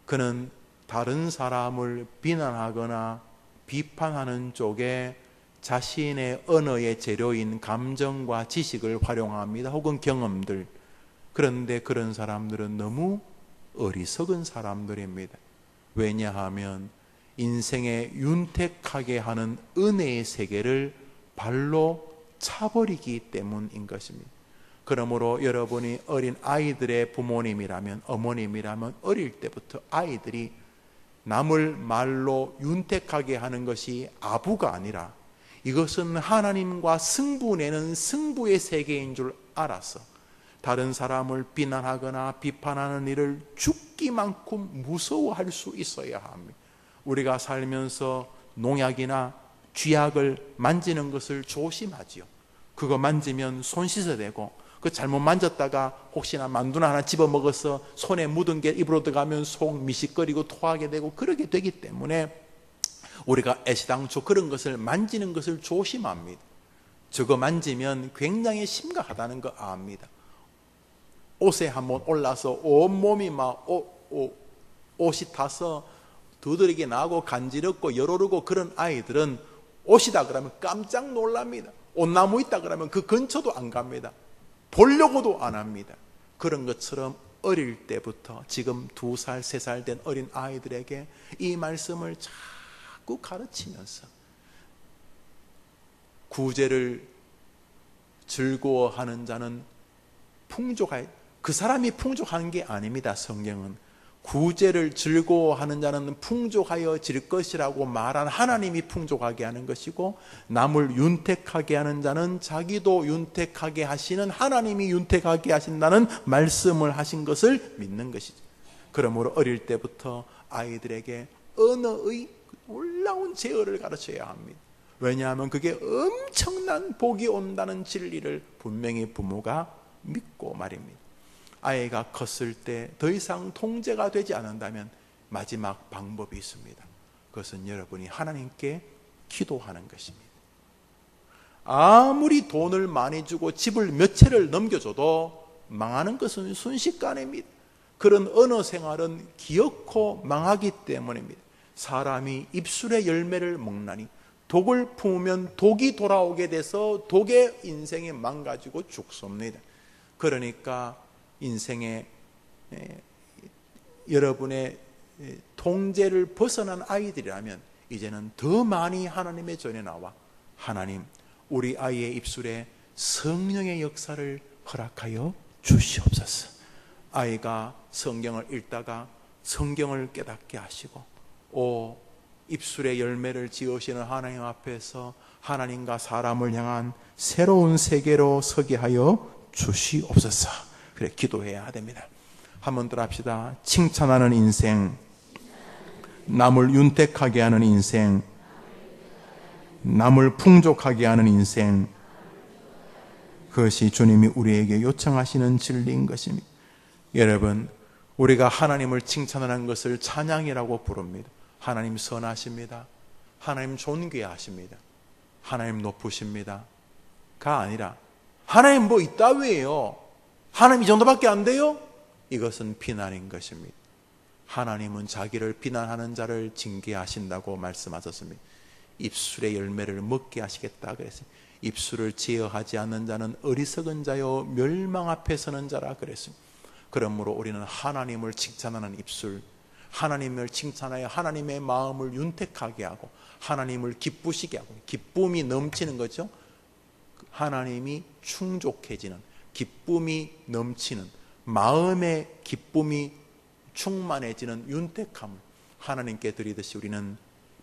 그는 다른 사람을 비난하거나 비판하는 쪽에 자신의 언어의 재료인 감정과 지식을 활용합니다. 혹은 경험들. 그런데 그런 사람들은 너무 어리석은 사람들입니다. 왜냐하면 인생에 윤택하게 하는 은혜의 세계를 발로 차버리기 때문인 것입니다. 그러므로 여러분이 어린 아이들의 부모님이라면, 어머님이라면 어릴 때부터 아이들이 남을 말로 윤택하게 하는 것이 아부가 아니라 이것은 하나님과 승부내는 승부의 세계인 줄 알아서 다른 사람을 비난하거나 비판하는 일을 죽기만큼 무서워할 수 있어야 합니다. 우리가 살면서 농약이나 쥐약을 만지는 것을 조심하지요. 그거 만지면 손 씻어야 되고, 그 잘못 만졌다가 혹시나 만두나 하나 집어먹어서 손에 묻은 게 입으로 들어가면 속 미식거리고 토하게 되고 그러게 되기 때문에 우리가 애시당초 그런 것을 만지는 것을 조심합니다. 저거 만지면 굉장히 심각하다는 거 압니다. 옷에 한번 올라서 온몸이 막 옷이 타서 두드러기 나고 간지럽고 열오르고 그런 아이들은 옷이다 그러면 깜짝 놀랍니다. 옷나무 있다 그러면 그 근처도 안 갑니다. 보려고도 안 합니다. 그런 것처럼 어릴 때부터 지금 2살, 3살 된 어린 아이들에게 이 말씀을 자꾸 가르치면서 구제를 즐거워하는 자는 풍족하여, 그 사람이 풍족한 게 아닙니다. 성경은 구제를 즐거워하는 자는 풍족하여질 것이라고 말한 하나님이 풍족하게 하는 것이고, 남을 윤택하게 하는 자는 자기도 윤택하게 하시는 하나님이 윤택하게 하신다는 말씀을 하신 것을 믿는 것이죠. 그러므로 어릴 때부터 아이들에게 언어의 놀라운 제어를 가르쳐야 합니다. 왜냐하면 그게 엄청난 복이 온다는 진리를 분명히 부모가 믿고 말입니다. 아이가 컸을 때 더 이상 통제가 되지 않는다면 마지막 방법이 있습니다. 그것은 여러분이 하나님께 기도하는 것입니다. 아무리 돈을 많이 주고 집을 몇 채를 넘겨줘도 망하는 것은 순식간입니다. 그런 언어 생활은 기어코 망하기 때문입니다. 사람이 입술의 열매를 먹나니 독을 품으면 독이 돌아오게 돼서 독의 인생이 망가지고 죽습니다. 그러니까 인생에 여러분의 통제를 벗어난 아이들이라면 이제는 더 많이 하나님의 전에 나와 하나님, 우리 아이의 입술에 성령의 역사를 허락하여 주시옵소서. 아이가 성경을 읽다가 성경을 깨닫게 하시고 입술의 열매를 지으시는 하나님 앞에서 하나님과 사람을 향한 새로운 세계로 서게 하여 주시옵소서. 그래, 기도해야 됩니다. 한번 더 합시다. 칭찬하는 인생, 남을 윤택하게 하는 인생, 남을 풍족하게 하는 인생, 그것이 주님이 우리에게 요청하시는 진리인 것입니다. 여러분, 우리가 하나님을 칭찬하는 것을 찬양이라고 부릅니다. 하나님 선하십니다. 하나님 존귀하십니다. 하나님 높으십니다. 가 아니라 하나님 뭐 이따위예요. 하나님 이 정도밖에 안 돼요? 이것은 비난인 것입니다. 하나님은 자기를 비난하는 자를 징계하신다고 말씀하셨습니다. 입술의 열매를 먹게 하시겠다 그랬어요. 입술을 제어하지 않는 자는 어리석은 자요 멸망 앞에 서는 자라 그랬습니다. 그러므로 우리는 하나님을 칭찬하는 입술, 하나님을 칭찬하여 하나님의 마음을 윤택하게 하고 하나님을 기쁘시게 하고, 기쁨이 넘치는 거죠. 하나님이 충족해지는, 기쁨이 넘치는, 마음의 기쁨이 충만해지는 윤택함을 하나님께 드리듯이 우리는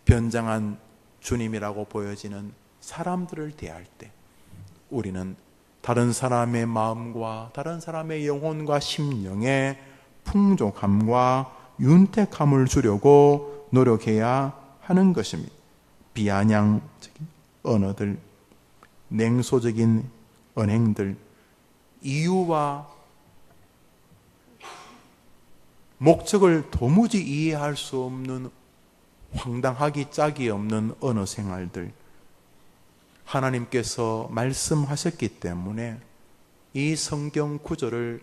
변장한 주님이라고 보여지는 사람들을 대할 때 우리는 다른 사람의 마음과 다른 사람의 영혼과 심령에 풍족함과 윤택함을 주려고 노력해야 하는 것입니다. 비아냥적인 언어들, 냉소적인 언행들, 이유와 목적을 도무지 이해할 수 없는 황당하기 짝이 없는 언어 생활들, 하나님께서 말씀하셨기 때문에 이 성경 구절을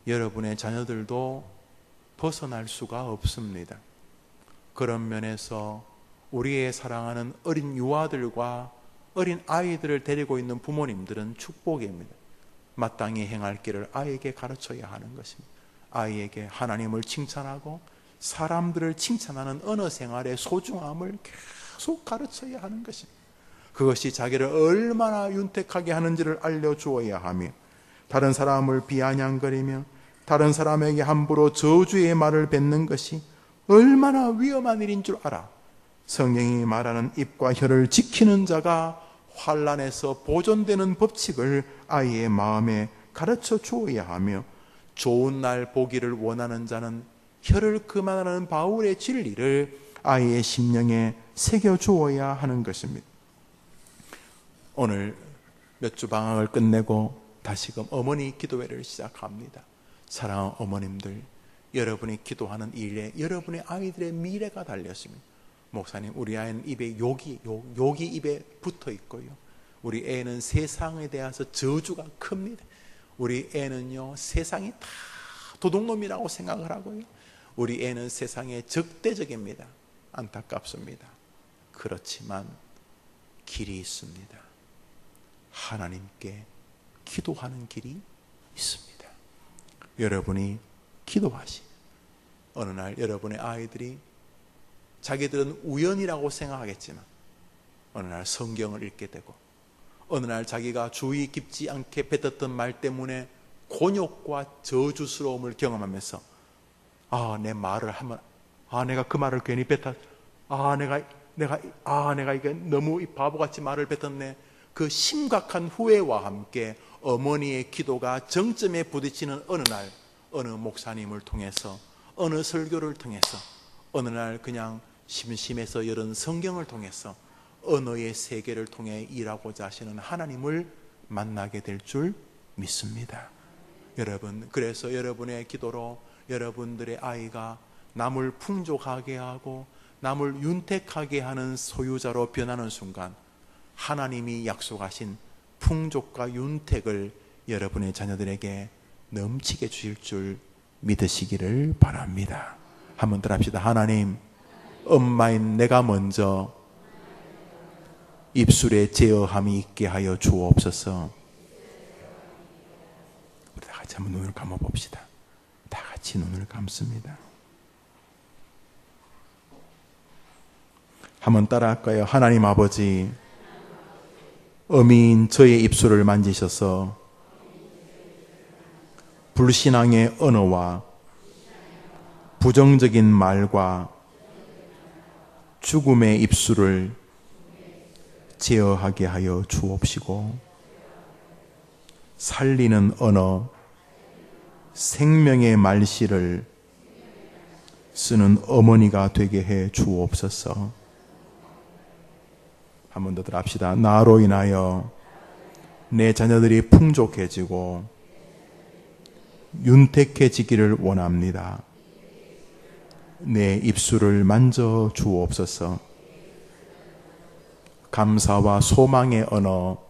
여러분의 자녀들도 벗어날 수가 없습니다. 그런 면에서 우리의 사랑하는 어린 유아들과 어린 아이들을 데리고 있는 부모님들은 축복입니다. 마땅히 행할 길을 아이에게 가르쳐야 하는 것입니다. 아이에게 하나님을 칭찬하고 사람들을 칭찬하는 언어 생활의 소중함을 계속 가르쳐야 하는 것입니다. 그것이 자기를 얼마나 윤택하게 하는지를 알려주어야 하며, 다른 사람을 비아냥거리며 다른 사람에게 함부로 저주의 말을 뱉는 것이 얼마나 위험한 일인 줄 알아. 성경이 말하는 입과 혀를 지키는 자가 환난에서 보존되는 법칙을 아이의 마음에 가르쳐 주어야 하며, 좋은 날 보기를 원하는 자는 혀를 그만하는 바울의 진리를 아이의 심령에 새겨 주어야 하는 것입니다. 오늘 몇 주 방학을 끝내고 다시금 어머니 기도회를 시작합니다. 사랑하는 어머님들, 여러분이 기도하는 일에 여러분의 아이들의 미래가 달렸습니다. 목사님, 우리 아이는 입에 욕이 입에 붙어 있고요. 우리 애는 세상에 대해서 저주가 큽니다. 우리 애는요, 세상이 다 도둑놈이라고 생각을 하고요. 우리 애는 세상에 적대적입니다. 안타깝습니다. 그렇지만 길이 있습니다. 하나님께 기도하는 길이 있습니다. 여러분이 기도하시면 어느 날 여러분의 아이들이, 자기들은 우연이라고 생각하겠지만 어느 날 성경을 읽게 되고, 어느 날 자기가 주의 깊지 않게 뱉었던 말 때문에 곤욕과 저주스러움을 경험하면서 내 말을 하면 내가 그 말을 괜히 뱉었, 내가 이게 너무 바보같이 말을 뱉었네. 그 심각한 후회와 함께 어머니의 기도가 정점에 부딪히는 어느 날, 어느 목사님을 통해서, 어느 설교를 통해서, 어느 날 그냥 심심해서 열은 성경을 통해서 언어의 세계를 통해 일하고자 하시는 하나님을 만나게 될 줄 믿습니다. 여러분, 그래서 여러분의 기도로 여러분들의 아이가 남을 풍족하게 하고 남을 윤택하게 하는 소유자로 변하는 순간 하나님이 약속하신 풍족과 윤택을 여러분의 자녀들에게 넘치게 주실 줄 믿으시기를 바랍니다. 한번 더 합시다. 하나님, 엄마인 내가 먼저 입술에 제어함이 있게 하여 주옵소서. 우리 다 같이 한번 눈을 감아 봅시다. 다 같이 눈을 감습니다. 한번 따라할까요? 하나님 아버지, 어미인 저의 입술을 만지셔서 불신앙의 언어와 부정적인 말과 죽음의 입술을 제어하게 하여 주옵시고, 살리는 언어, 생명의 말씨를 쓰는 어머니가 되게 해 주옵소서. 한 번 더 합시다. 나로 인하여 내 자녀들이 풍족해지고 윤택해지기를 원합니다. 내 입술을 만져 주옵소서. 감사와 소망의 언어,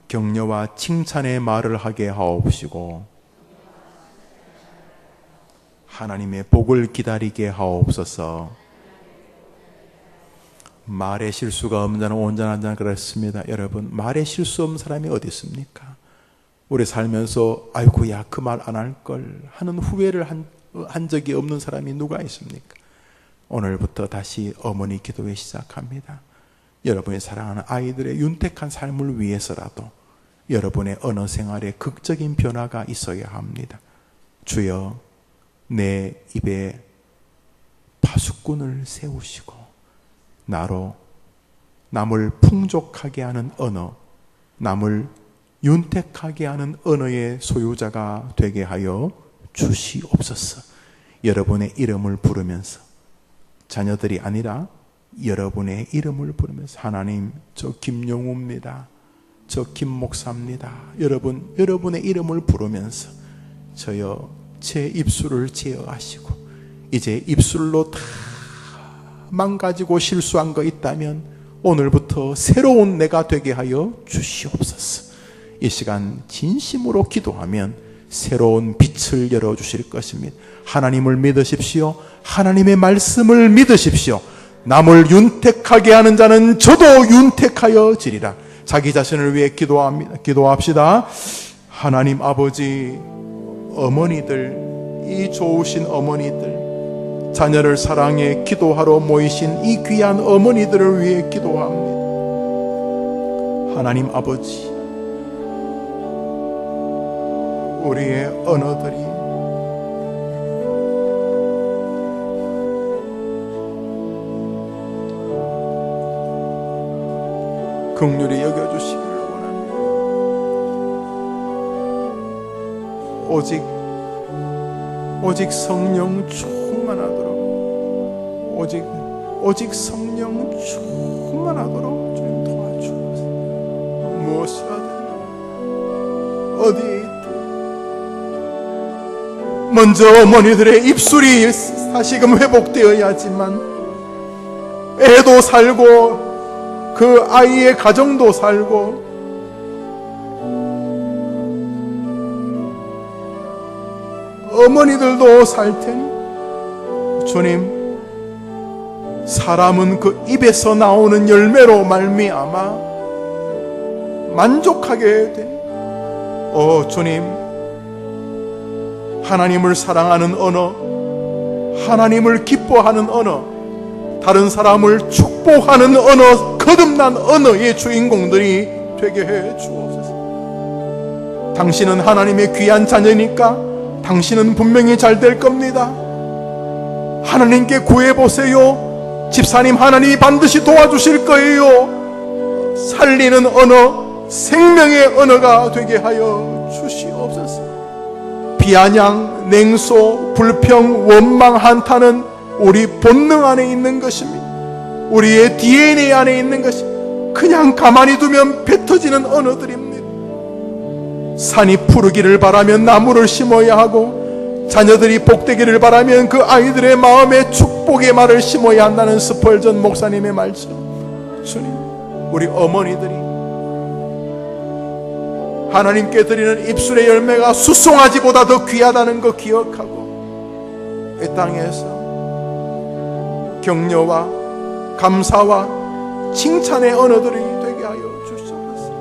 격려와 칭찬의 말을 하게 하옵시고 하나님의 복을 기다리게 하옵소서. 말에 실수가 없는 자는 온전한 자는 그렇습니다. 여러분, 말에 실수 없는 사람이 어디 있습니까? 우리 살면서 아이고야 그 말 안 할 걸 하는 후회를 한 적이 없는 사람이 누가 있습니까? 오늘부터 다시 어머니 기도회 시작합니다. 여러분이 사랑하는 아이들의 윤택한 삶을 위해서라도 여러분의 언어 생활에 극적인 변화가 있어야 합니다. 주여, 내 입에 파수꾼을 세우시고 나로 남을 풍족하게 하는 언어, 남을 윤택하게 하는 언어의 소유자가 되게 하여 주시옵소서. 여러분의 이름을 부르면서, 자녀들이 아니라 여러분의 이름을 부르면서, 하나님, 저 김용우입니다. 저 김목사입니다. 여러분의 이름을 부르면서 저여 제 입술을 제어하시고, 이제 입술로 다 망가지고 실수한 거 있다면 오늘부터 새로운 내가 되게 하여 주시옵소서. 이 시간 진심으로 기도하면 새로운 빛을 열어주실 것입니다. 하나님을 믿으십시오. 하나님의 말씀을 믿으십시오. 남을 윤택하게 하는 자는 저도 윤택하여 지리라. 자기 자신을 위해 기도합시다. 하나님 아버지, 어머니들, 이 좋으신 어머니들, 자녀를 사랑해 기도하러 모이신 이 귀한 어머니들을 위해 기도합니다. 하나님 아버지, 우리의 언어들이 긍휼히 여겨주시기를 원합니다. 오직 성령 충만하도록, 오직 성령 충만하도록 주님 도와주옵소서. 무엇이라든 어디에 있든 먼저 어머니들의 입술이 다시금 회복되어야지만 애도 살고 그 아이의 가정도 살고 어머니들도 살 테니 주님, 사람은 그 입에서 나오는 열매로 말미암아 만족하게 되니 주님, 하나님을 사랑하는 언어, 하나님을 기뻐하는 언어, 다른 사람을 축복하는 언어, 거듭난 언어의 주인공들이 되게 해 주옵소서. 당신은 하나님의 귀한 자녀니까 당신은 분명히 잘 될 겁니다. 하나님께 구해보세요. 집사님, 하나님이 반드시 도와주실 거예요. 살리는 언어, 생명의 언어가 되게 하여 주시옵소서. 비아냥, 냉소, 불평, 원망, 한탄은 우리 본능 안에 있는 것입니다. 우리의 DNA 안에 있는 것입니다. 그냥 가만히 두면 뱉어지는 언어들입니다. 산이 푸르기를 바라면 나무를 심어야 하고, 자녀들이 복되기를 바라면 그 아이들의 마음에 축복의 말을 심어야 한다는 스펄전 목사님의 말씀. 주님, 우리 어머니들이 하나님께 드리는 입술의 열매가 수송아지보다 더 귀하다는 거 기억하고, 이 땅에서 격려와 감사와 칭찬의 언어들이 되게 하여 주시옵소서.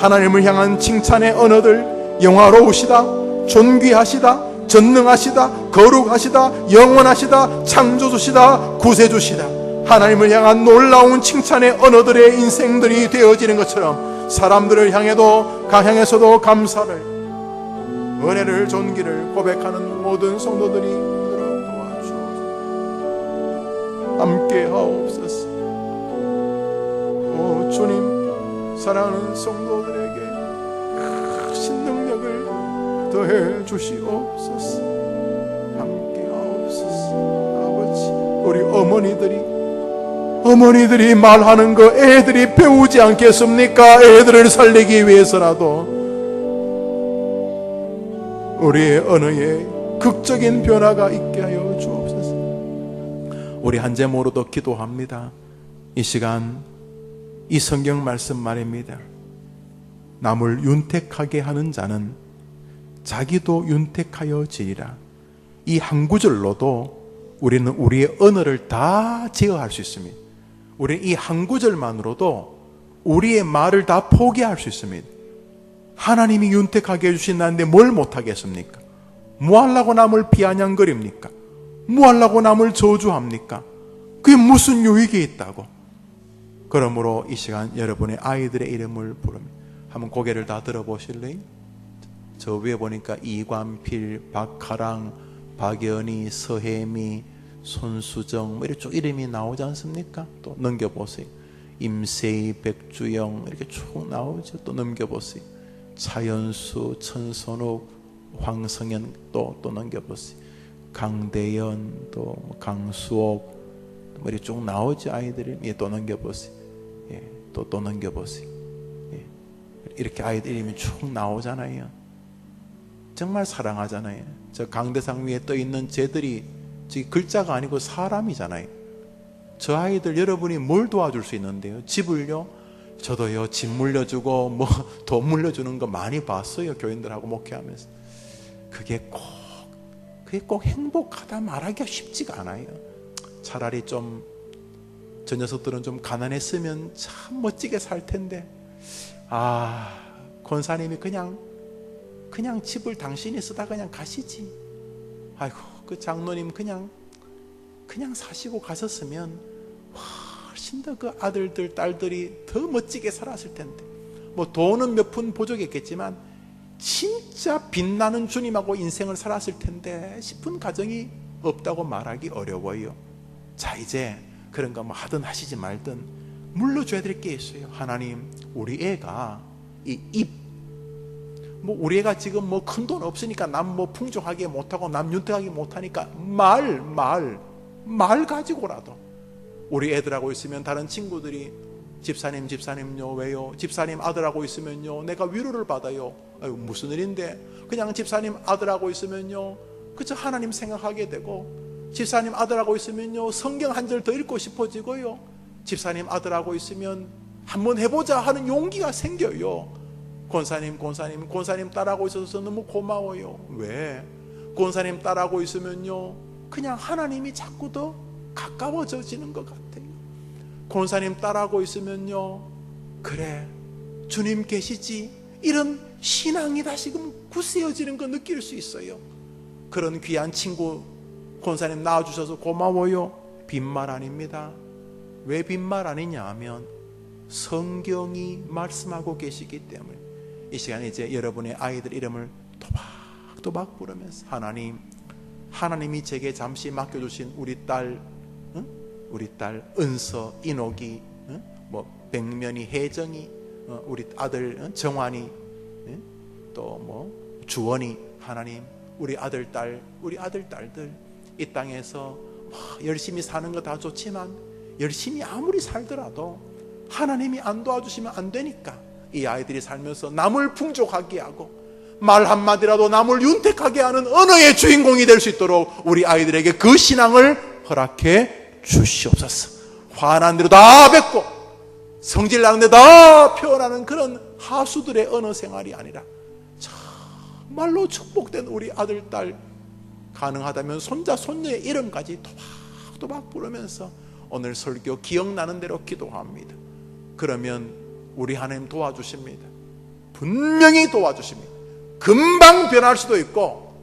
하나님을 향한 칭찬의 언어들, 영화로우시다, 존귀하시다, 전능하시다, 거룩하시다, 영원하시다, 창조주시다, 구세주시다, 하나님을 향한 놀라운 칭찬의 언어들의 인생들이 되어지는 것처럼 사람들을 향해서도 감사를, 은혜를, 존귀를 고백하는 모든 성도들이 도와주옵소서. 함께 하옵소서. 오 주님, 사랑하는 성도들에게 크신 능력을 더해 주시옵소서. 함께 하옵소서. 아버지, 우리 어머니들이 말하는 거 애들이 배우지 않겠습니까? 애들을 살리기 위해서라도 우리의 언어에 극적인 변화가 있게 하여 주옵소서. 우리 한 제목으로도 기도합니다. 이 시간 이 성경 말씀 말입니다. 남을 윤택하게 하는 자는 자기도 윤택하여 지리라. 이 한 구절로도 우리는 우리의 언어를 다 제어할 수 있습니다. 우리는 이 한 구절만으로도 우리의 말을 다 포기할 수 있습니다. 하나님이 윤택하게 해주신다는데 뭘 못하겠습니까? 뭐 하려고 남을 비아냥거립니까? 뭐 하려고 남을 저주합니까? 그게 무슨 유익이 있다고? 그러므로 이 시간 여러분의 아이들의 이름을 부릅니다. 한번 고개를 다 들어보실래요? 저 위에 보니까 이관필, 박하랑, 박연희, 서혜미, 손수정 이렇게 쭉 이름이 나오지 않습니까? 또 넘겨보세요. 임세희, 백주영 이렇게 쭉 나오죠. 또 넘겨보세요. 차연수, 천선욱, 황성현 또 넘겨보세요. 강대연, 또 강수옥 이렇게 쭉 나오죠. 아이들이. 예, 또 넘겨보세요. 예, 또 넘겨보세요. 예, 이렇게 아이들 이름이 쭉 나오잖아요. 정말 사랑하잖아요. 저 강대상 위에 떠 있는 쟤들이 지금 글자가 아니고 사람이잖아요. 저 아이들 여러분이 뭘 도와줄 수 있는데요? 집을요? 저도요, 집 물려주고 뭐 돈 물려주는 거 많이 봤어요. 교인들하고 목회하면서. 그게 꼭 행복하다 말하기가 쉽지가 않아요. 차라리 좀 저 녀석들은 좀 가난했으면 참 멋지게 살 텐데, 권사님이 그냥 집을 당신이 쓰다 그냥 가시지. 아이고, 그 장로님 그냥 사시고 가셨으면 훨씬 더 그 아들들, 딸들이 더 멋지게 살았을 텐데. 뭐 돈은 몇 푼 부족했겠지만 진짜 빛나는 주님하고 인생을 살았을 텐데 싶은 가정이 없다고 말하기 어려워요. 자, 이제 그런 거 뭐 하든 하시지 말든 물러줘야 될 게 있어요. 하나님, 우리 애가 이 입, 뭐 우리 애가 지금 뭐 큰 돈 없으니까 남 뭐 풍족하게 못하고 남 윤택하게 못하니까 말 가지고라도 우리 애들하고 있으면 다른 친구들이 집사님요 왜요? 집사님 아들하고 있으면요 내가 위로를 받아요. 아유, 무슨 일인데? 그냥 집사님 아들하고 있으면요 그저 하나님 생각하게 되고, 집사님 아들하고 있으면요 성경 한 절 더 읽고 싶어지고요, 집사님 아들하고 있으면 한번 해보자 하는 용기가 생겨요. 권사님 딸하고 있어서 너무 고마워요. 왜? 권사님 딸하고 있으면요 그냥 하나님이 자꾸 더 가까워져지는 것 같아요. 권사님 딸하고 있으면요, 그래 주님 계시지, 이런 신앙이 다시금 굳세어지는 거 느낄 수 있어요. 그런 귀한 친구 권사님 낳아주셔서 고마워요. 빈말 아닙니다. 왜 빈말 아니냐 하면 성경이 말씀하고 계시기 때문에. 이 시간에 이제 여러분의 아이들 이름을 또박또박 부르면서, 하나님이 제게 잠시 맡겨주신 우리 딸 은서, 인옥이, 백면이, 혜정이, 우리 아들 정환이, 또 주원이, 하나님 우리 아들 딸들 이 땅에서 열심히 사는 거 다 좋지만 열심히 아무리 살더라도 하나님이 안 도와주시면 안 되니까 이 아이들이 살면서 남을 풍족하게 하고 말 한마디라도 남을 윤택하게 하는 언어의 주인공이 될 수 있도록 우리 아이들에게 그 신앙을 허락해 주시옵소서. 화난 대로 다 뱉고 성질 나는 데 다 표현하는 그런 하수들의 언어 생활이 아니라 정말로 축복된 우리 아들, 딸, 가능하다면 손자, 손녀의 이름까지 또박또박 부르면서 오늘 설교 기억나는 대로 기도합니다. 그러면 우리 하나님 도와주십니다. 분명히 도와주십니다. 금방 변할 수도 있고,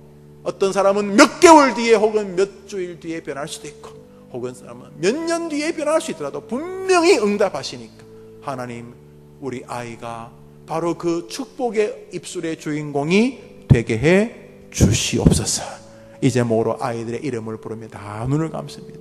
어떤 사람은 몇 개월 뒤에 혹은 몇 주일 뒤에 변할 수도 있고, 혹은 사람은 몇 년 뒤에 변할 수 있더라도 분명히 응답하시니까 하나님 우리 아이가 바로 그 축복의 입술의 주인공이 되게 해 주시옵소서. 이제 모로 아이들의 이름을 부릅니다. 눈을 감습니다.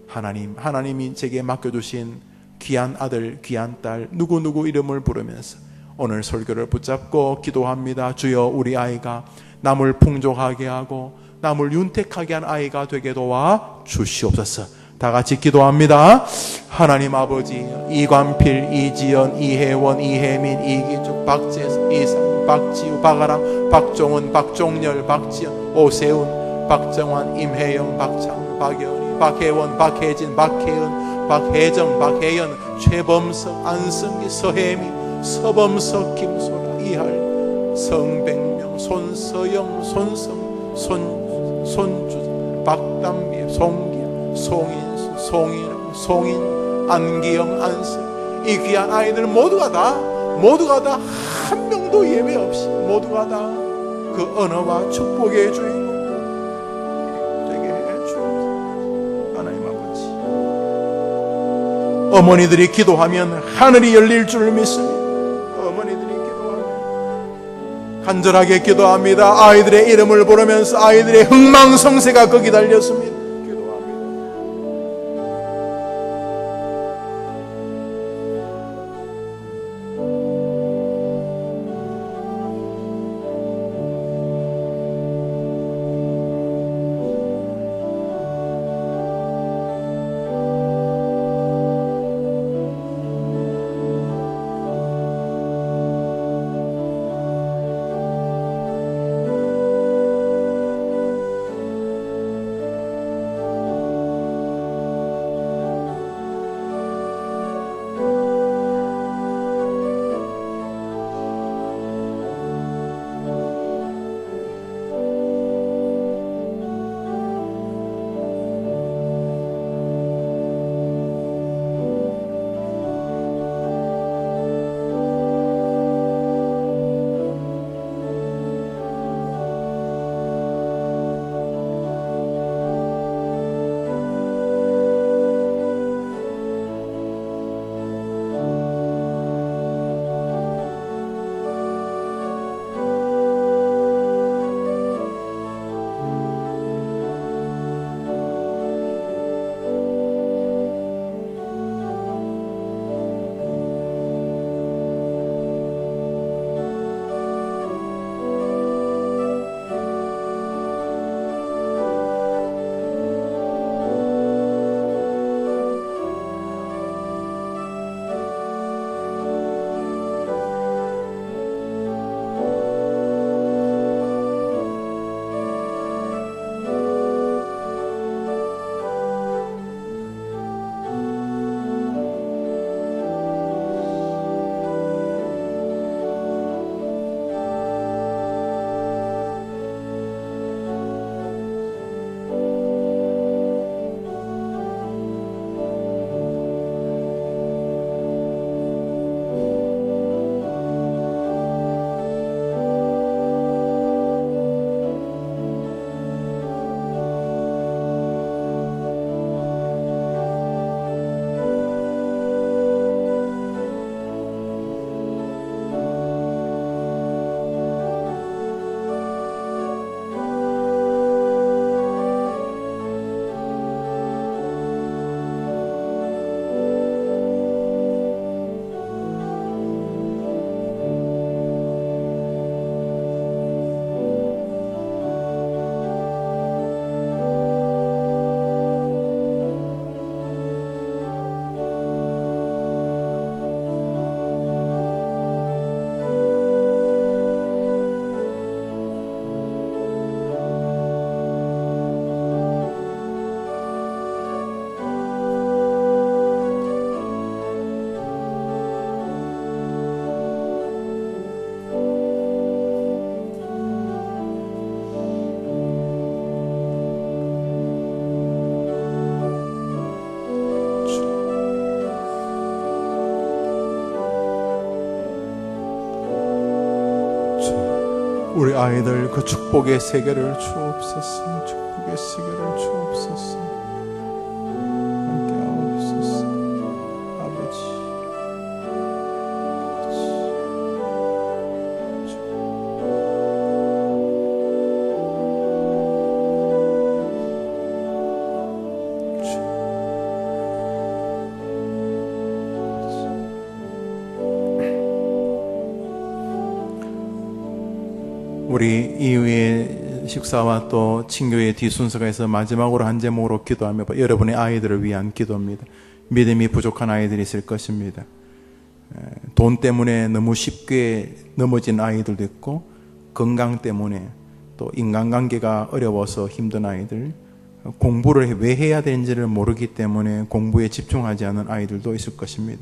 하나님이 제게 맡겨주신 귀한 아들, 귀한 딸 누구누구 이름을 부르면서 오늘 설교를 붙잡고 기도합니다. 주여, 우리 아이가 남을 풍족하게 하고 남을 윤택하게 한 아이가 되게 도와 주시옵소서. 다 같이 기도합니다. 하나님 아버지, 이관필, 이지연, 이혜원, 이혜민, 이기죽, 박재선, 이상, 박지우, 박아랑, 박종은, 박종열, 박지연, 오세훈, 박정환, 임혜영, 박창, 박연희, 박혜원, 박혜진, 박혜은, 박혜정, 박혜연, 최범석, 안승기, 서혜미, 서범석, 김소라, 이할, 성백명, 손서영, 손성, 손주, 박담비, 송기야, 송인수, 송인, 안기영, 안승, 이 귀한 아이들 모두가 다 한 명도 예외 없이 모두가 다 그 언어와 축복의 주인공 되게 해 주옵소서. 하나님 아버지, 어머니들이 기도하면 하늘이 열릴 줄 믿습니다. 어머니들이 기도하면 간절하게 기도합니다. 아이들의 이름을 부르면서 아이들의 흥망성쇠가 거기 달렸습니다. 우리 아이들 그 축복의 세계를 주옵소서. 축복의 세계를 주옵소서. 함께 하옵소서. 아버지. 우리 이후의 식사와 또 친교의 뒤순서가 있어 마지막으로 한 제목으로 기도하며 여러분의 아이들을 위한 기도입니다. 믿음이 부족한 아이들이 있을 것입니다. 돈 때문에 너무 쉽게 넘어진 아이들도 있고, 건강 때문에 또 인간관계가 어려워서 힘든 아이들, 공부를 왜 해야 되는지를 모르기 때문에 공부에 집중하지 않은 아이들도 있을 것입니다.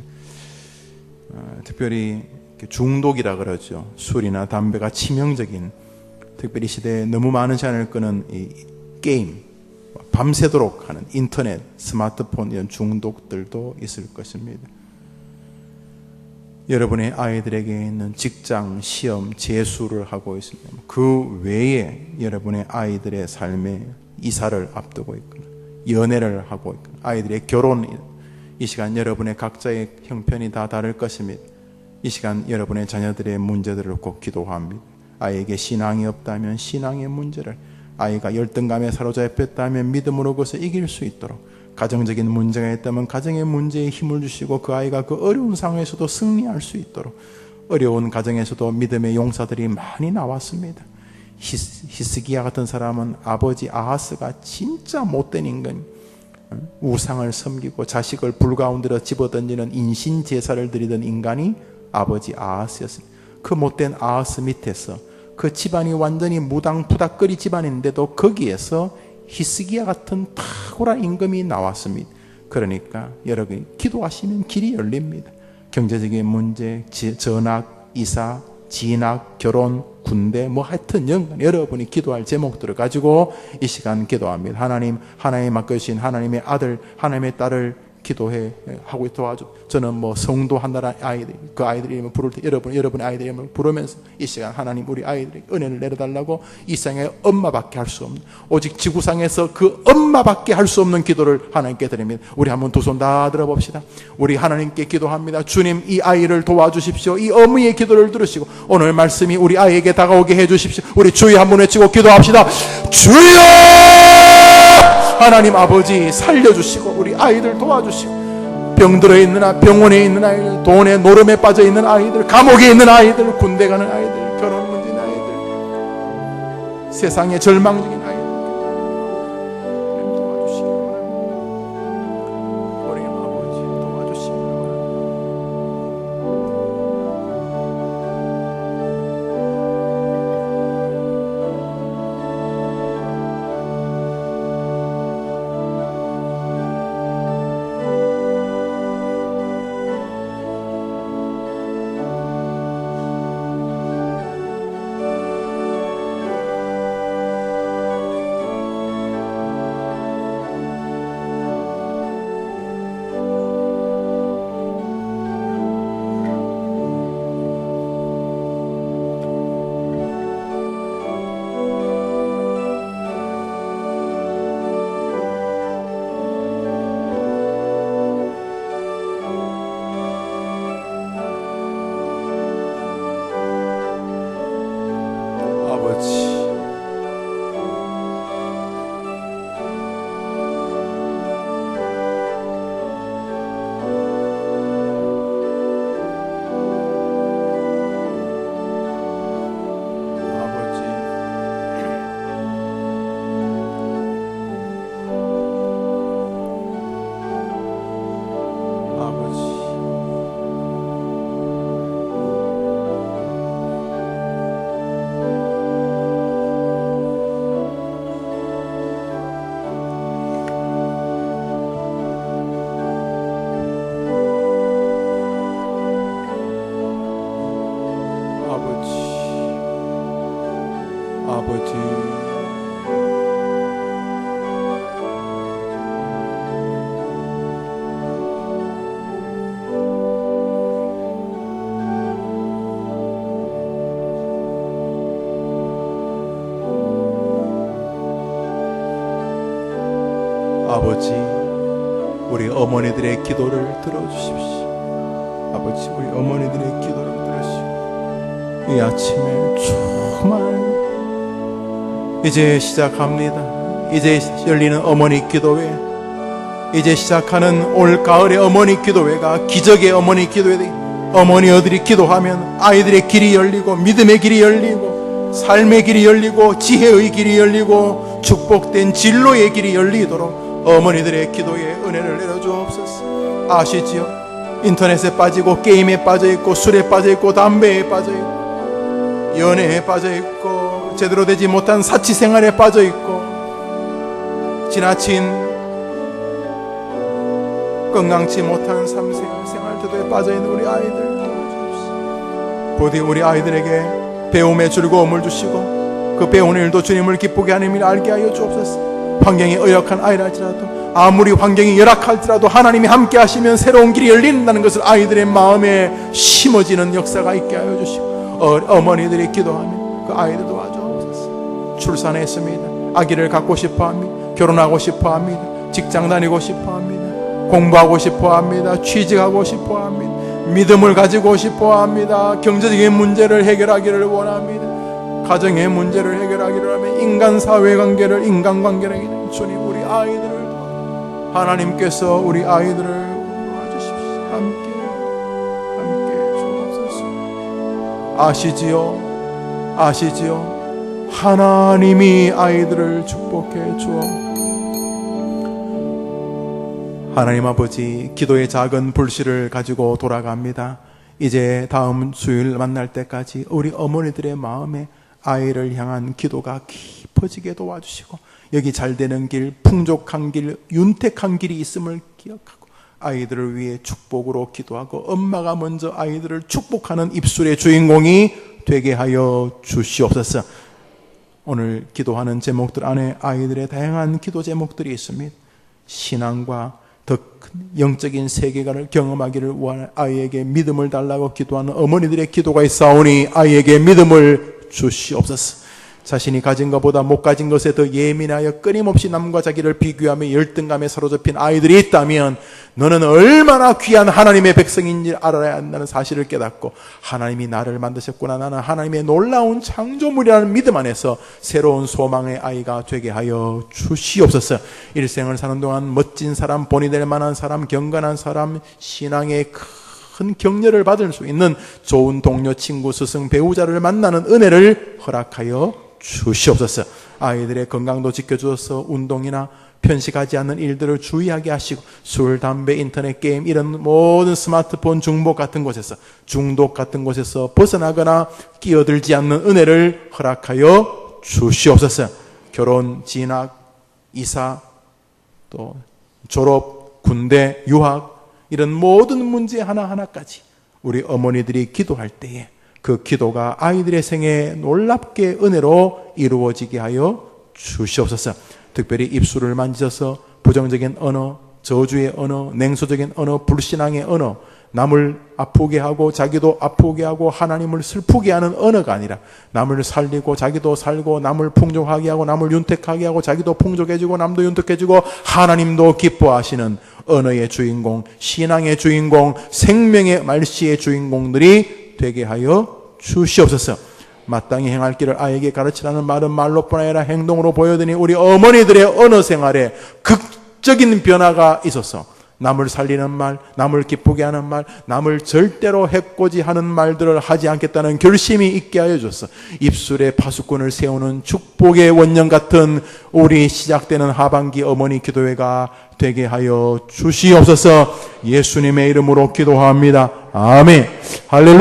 특별히 중독이라 그러죠. 술이나 담배가 치명적인, 특별히 시대에 너무 많은 시간을 끄는 이 게임, 밤새도록 하는 인터넷, 스마트폰 이런 중독들도 있을 것입니다. 여러분의 아이들에게 있는 직장, 시험, 재수를 하고 있습니다. 그 외에 여러분의 아이들의 삶에 이사를 앞두고 있거나 연애를 하고 있거나 아이들의 결혼, 이 시간 여러분의 각자의 형편이 다 다를 것입니다. 이 시간 여러분의 자녀들의 문제들을 꼭 기도합니다. 아이에게 신앙이 없다면 신앙의 문제를, 아이가 열등감에 사로잡혔다면 믿음으로 그것을 이길 수 있도록, 가정적인 문제가 있다면 가정의 문제에 힘을 주시고 그 아이가 그 어려운 상황에서도 승리할 수 있도록, 어려운 가정에서도 믿음의 용사들이 많이 나왔습니다. 히스기야 같은 사람은 아버지 아하스가 진짜 못된 인간, 우상을 섬기고 자식을 불 가운데로 집어던지는 인신 제사를 드리던 인간이 아버지 아하스였습니다. 그 못된 아하스 밑에서 그 집안이 완전히 무당부닥거리 집안인데도 거기에서 히스기야 같은 탁월한 임금이 나왔습니다. 그러니까 여러분이 기도하시면 길이 열립니다. 경제적인 문제, 전학, 이사, 진학, 결혼, 군대, 하여튼 여러분이 기도할 제목들을 가지고 이 시간 기도합니다. 하나님 맡겨주신 하나님의 아들, 하나님의 딸을 기도해 하고 도와줘. 저는 성도 하나라 아이들, 그 아이들 이름을 부를 때 여러분의 아이들 이름을 부르면서 이 시간 하나님 우리 아이들에게 은혜를 내려달라고, 이 세상에 엄마밖에 할 수 없는, 오직 지구상에서 그 엄마밖에 할 수 없는 기도를 하나님께 드립니다. 우리 한번 두 손 다 들어봅시다. 우리 하나님께 기도합니다. 주님, 이 아이를 도와주십시오. 이 어머니의 기도를 들으시고 오늘 말씀이 우리 아이에게 다가오게 해주십시오. 우리 주여 한번 외치고 기도합시다. 주여! 하나님 아버지 살려주시고 우리 아이들 도와주시고, 병들어 있는 아이, 병원에 있는 아이들, 돈에 노름에 빠져 있는 아이들, 감옥에 있는 아이들, 군대 가는 아이들, 결혼 문제인 아이들, 세상에 절망적인 아이들 도와주시기 원합니다. 우리 아버지 도와주시기 원합니다. 아버지, 우리 어머니들의 기도를 들어주십시오. 아버지, 우리 어머니들의 기도를 들으시고 이 아침에 정말 이제 시작합니다. 이제 열리는 어머니 기도회, 이제 시작하는 올 가을의 어머니 기도회가 기적의 어머니 기도회, 어머니들이 기도하면 아이들의 길이 열리고 믿음의 길이 열리고 삶의 길이 열리고 지혜의 길이 열리고 축복된 진로의 길이 열리도록 어머니들의 기도에 은혜를 내려주옵소서. 아시지요? 인터넷에 빠지고 게임에 빠져있고 술에 빠져있고 담배에 빠져있고 연애에 빠져있고 제대로 되지 못한 사치생활에 빠져있고 지나친 건강치 못한 생활태도에 빠져있는 우리 아이들 도와주십시오. 부디 우리 아이들에게 배움의 즐거움을 주시고 그 배우는 일도 주님을 기쁘게 하는 일을 알게 하여 주옵소서. 환경이 열악한 아이랄지라도, 아무리 환경이 열악할지라도 하나님이 함께 하시면 새로운 길이 열린다는 것을 아이들의 마음에 심어지는 역사가 있게 하여 주시고, 어머니들이 기도하면 그 아이들 도와주옵소서. 출산했습니다. 아기를 갖고 싶어합니다. 결혼하고 싶어합니다. 직장 다니고 싶어합니다. 공부하고 싶어합니다. 취직하고 싶어합니다. 믿음을 가지고 싶어합니다. 경제적인 문제를 해결하기를 원합니다. 가정의 문제를 해결하기를 하면 인간사회관계를 인간관계를 주님, 우리 아이들을 하나님께서 우리 아이들을 도와주십시오. 함께 주옵소서. 아시지요? 하나님이 아이들을 축복해 주옵소서. 하나님 아버지, 기도의 작은 불씨를 가지고 돌아갑니다. 이제 다음 주일 만날 때까지 우리 어머니들의 마음에 아이를 향한 기도가 깊어지게 도와주시고, 여기 잘 되는 길, 풍족한 길, 윤택한 길이 있음을 기억하고 아이들을 위해 축복으로 기도하고 엄마가 먼저 아이들을 축복하는 입술의 주인공이 되게 하여 주시옵소서. 오늘 기도하는 제목들 안에 아이들의 다양한 기도 제목들이 있습니다. 신앙과 더 큰 영적인 세계관을 경험하기를 원하는 아이에게 믿음을 달라고 기도하는 어머니들의 기도가 있사오니 아이에게 믿음을 주시옵소서. 자신이 가진 것보다 못 가진 것에 더 예민하여 끊임없이 남과 자기를 비교하며 열등감에 사로잡힌 아이들이 있다면 너는 얼마나 귀한 하나님의 백성인지 알아야 한다는 사실을 깨닫고, 하나님이 나를 만드셨구나, 나는 하나님의 놀라운 창조물이라는 믿음 안에서 새로운 소망의 아이가 되게 하여 주시옵소서. 일생을 사는 동안 멋진 사람, 본이 될 만한 사람, 경건한 사람, 신앙의 큰 격려를 받을 수 있는 좋은 동료, 친구, 스승, 배우자를 만나는 은혜를 허락하여 주시옵소서. 아이들의 건강도 지켜주어서 운동이나 편식하지 않는 일들을 주의하게 하시고, 술, 담배, 인터넷 게임 이런 모든 스마트폰 중독 같은 곳에서 벗어나거나 끼어들지 않는 은혜를 허락하여 주시옵소서. 결혼, 진학, 이사, 또 졸업, 군대, 유학 이런 모든 문제 하나하나까지 우리 어머니들이 기도할 때에 그 기도가 아이들의 생에 놀랍게 은혜로 이루어지게 하여 주시옵소서. 특별히 입술을 만지셔서 부정적인 언어, 저주의 언어, 냉소적인 언어, 불신앙의 언어, 남을 아프게 하고 자기도 아프게 하고 하나님을 슬프게 하는 언어가 아니라 남을 살리고 자기도 살고, 남을 풍족하게 하고 남을 윤택하게 하고 자기도 풍족해지고 남도 윤택해지고 하나님도 기뻐하시는 언어의 주인공, 신앙의 주인공, 생명의 말씨의 주인공들이 되게 하여 주시옵소서. 마땅히 행할 길을 아이에게 가르치라는 말은 말로뿐 아니라 행동으로 보여드니 우리 어머니들의 언어 생활에 극적인 변화가 있어서 남을 살리는 말, 남을 기쁘게 하는 말, 남을 절대로 해코지 하는 말들을 하지 않겠다는 결심이 있게 하여 줬어. 입술에 파수꾼을 세우는 축복의 원년 같은 우리 시작되는 하반기 어머니 기도회가 되게 하여 주시옵소서. 예수님의 이름으로 기도합니다. 아멘. 할렐루야.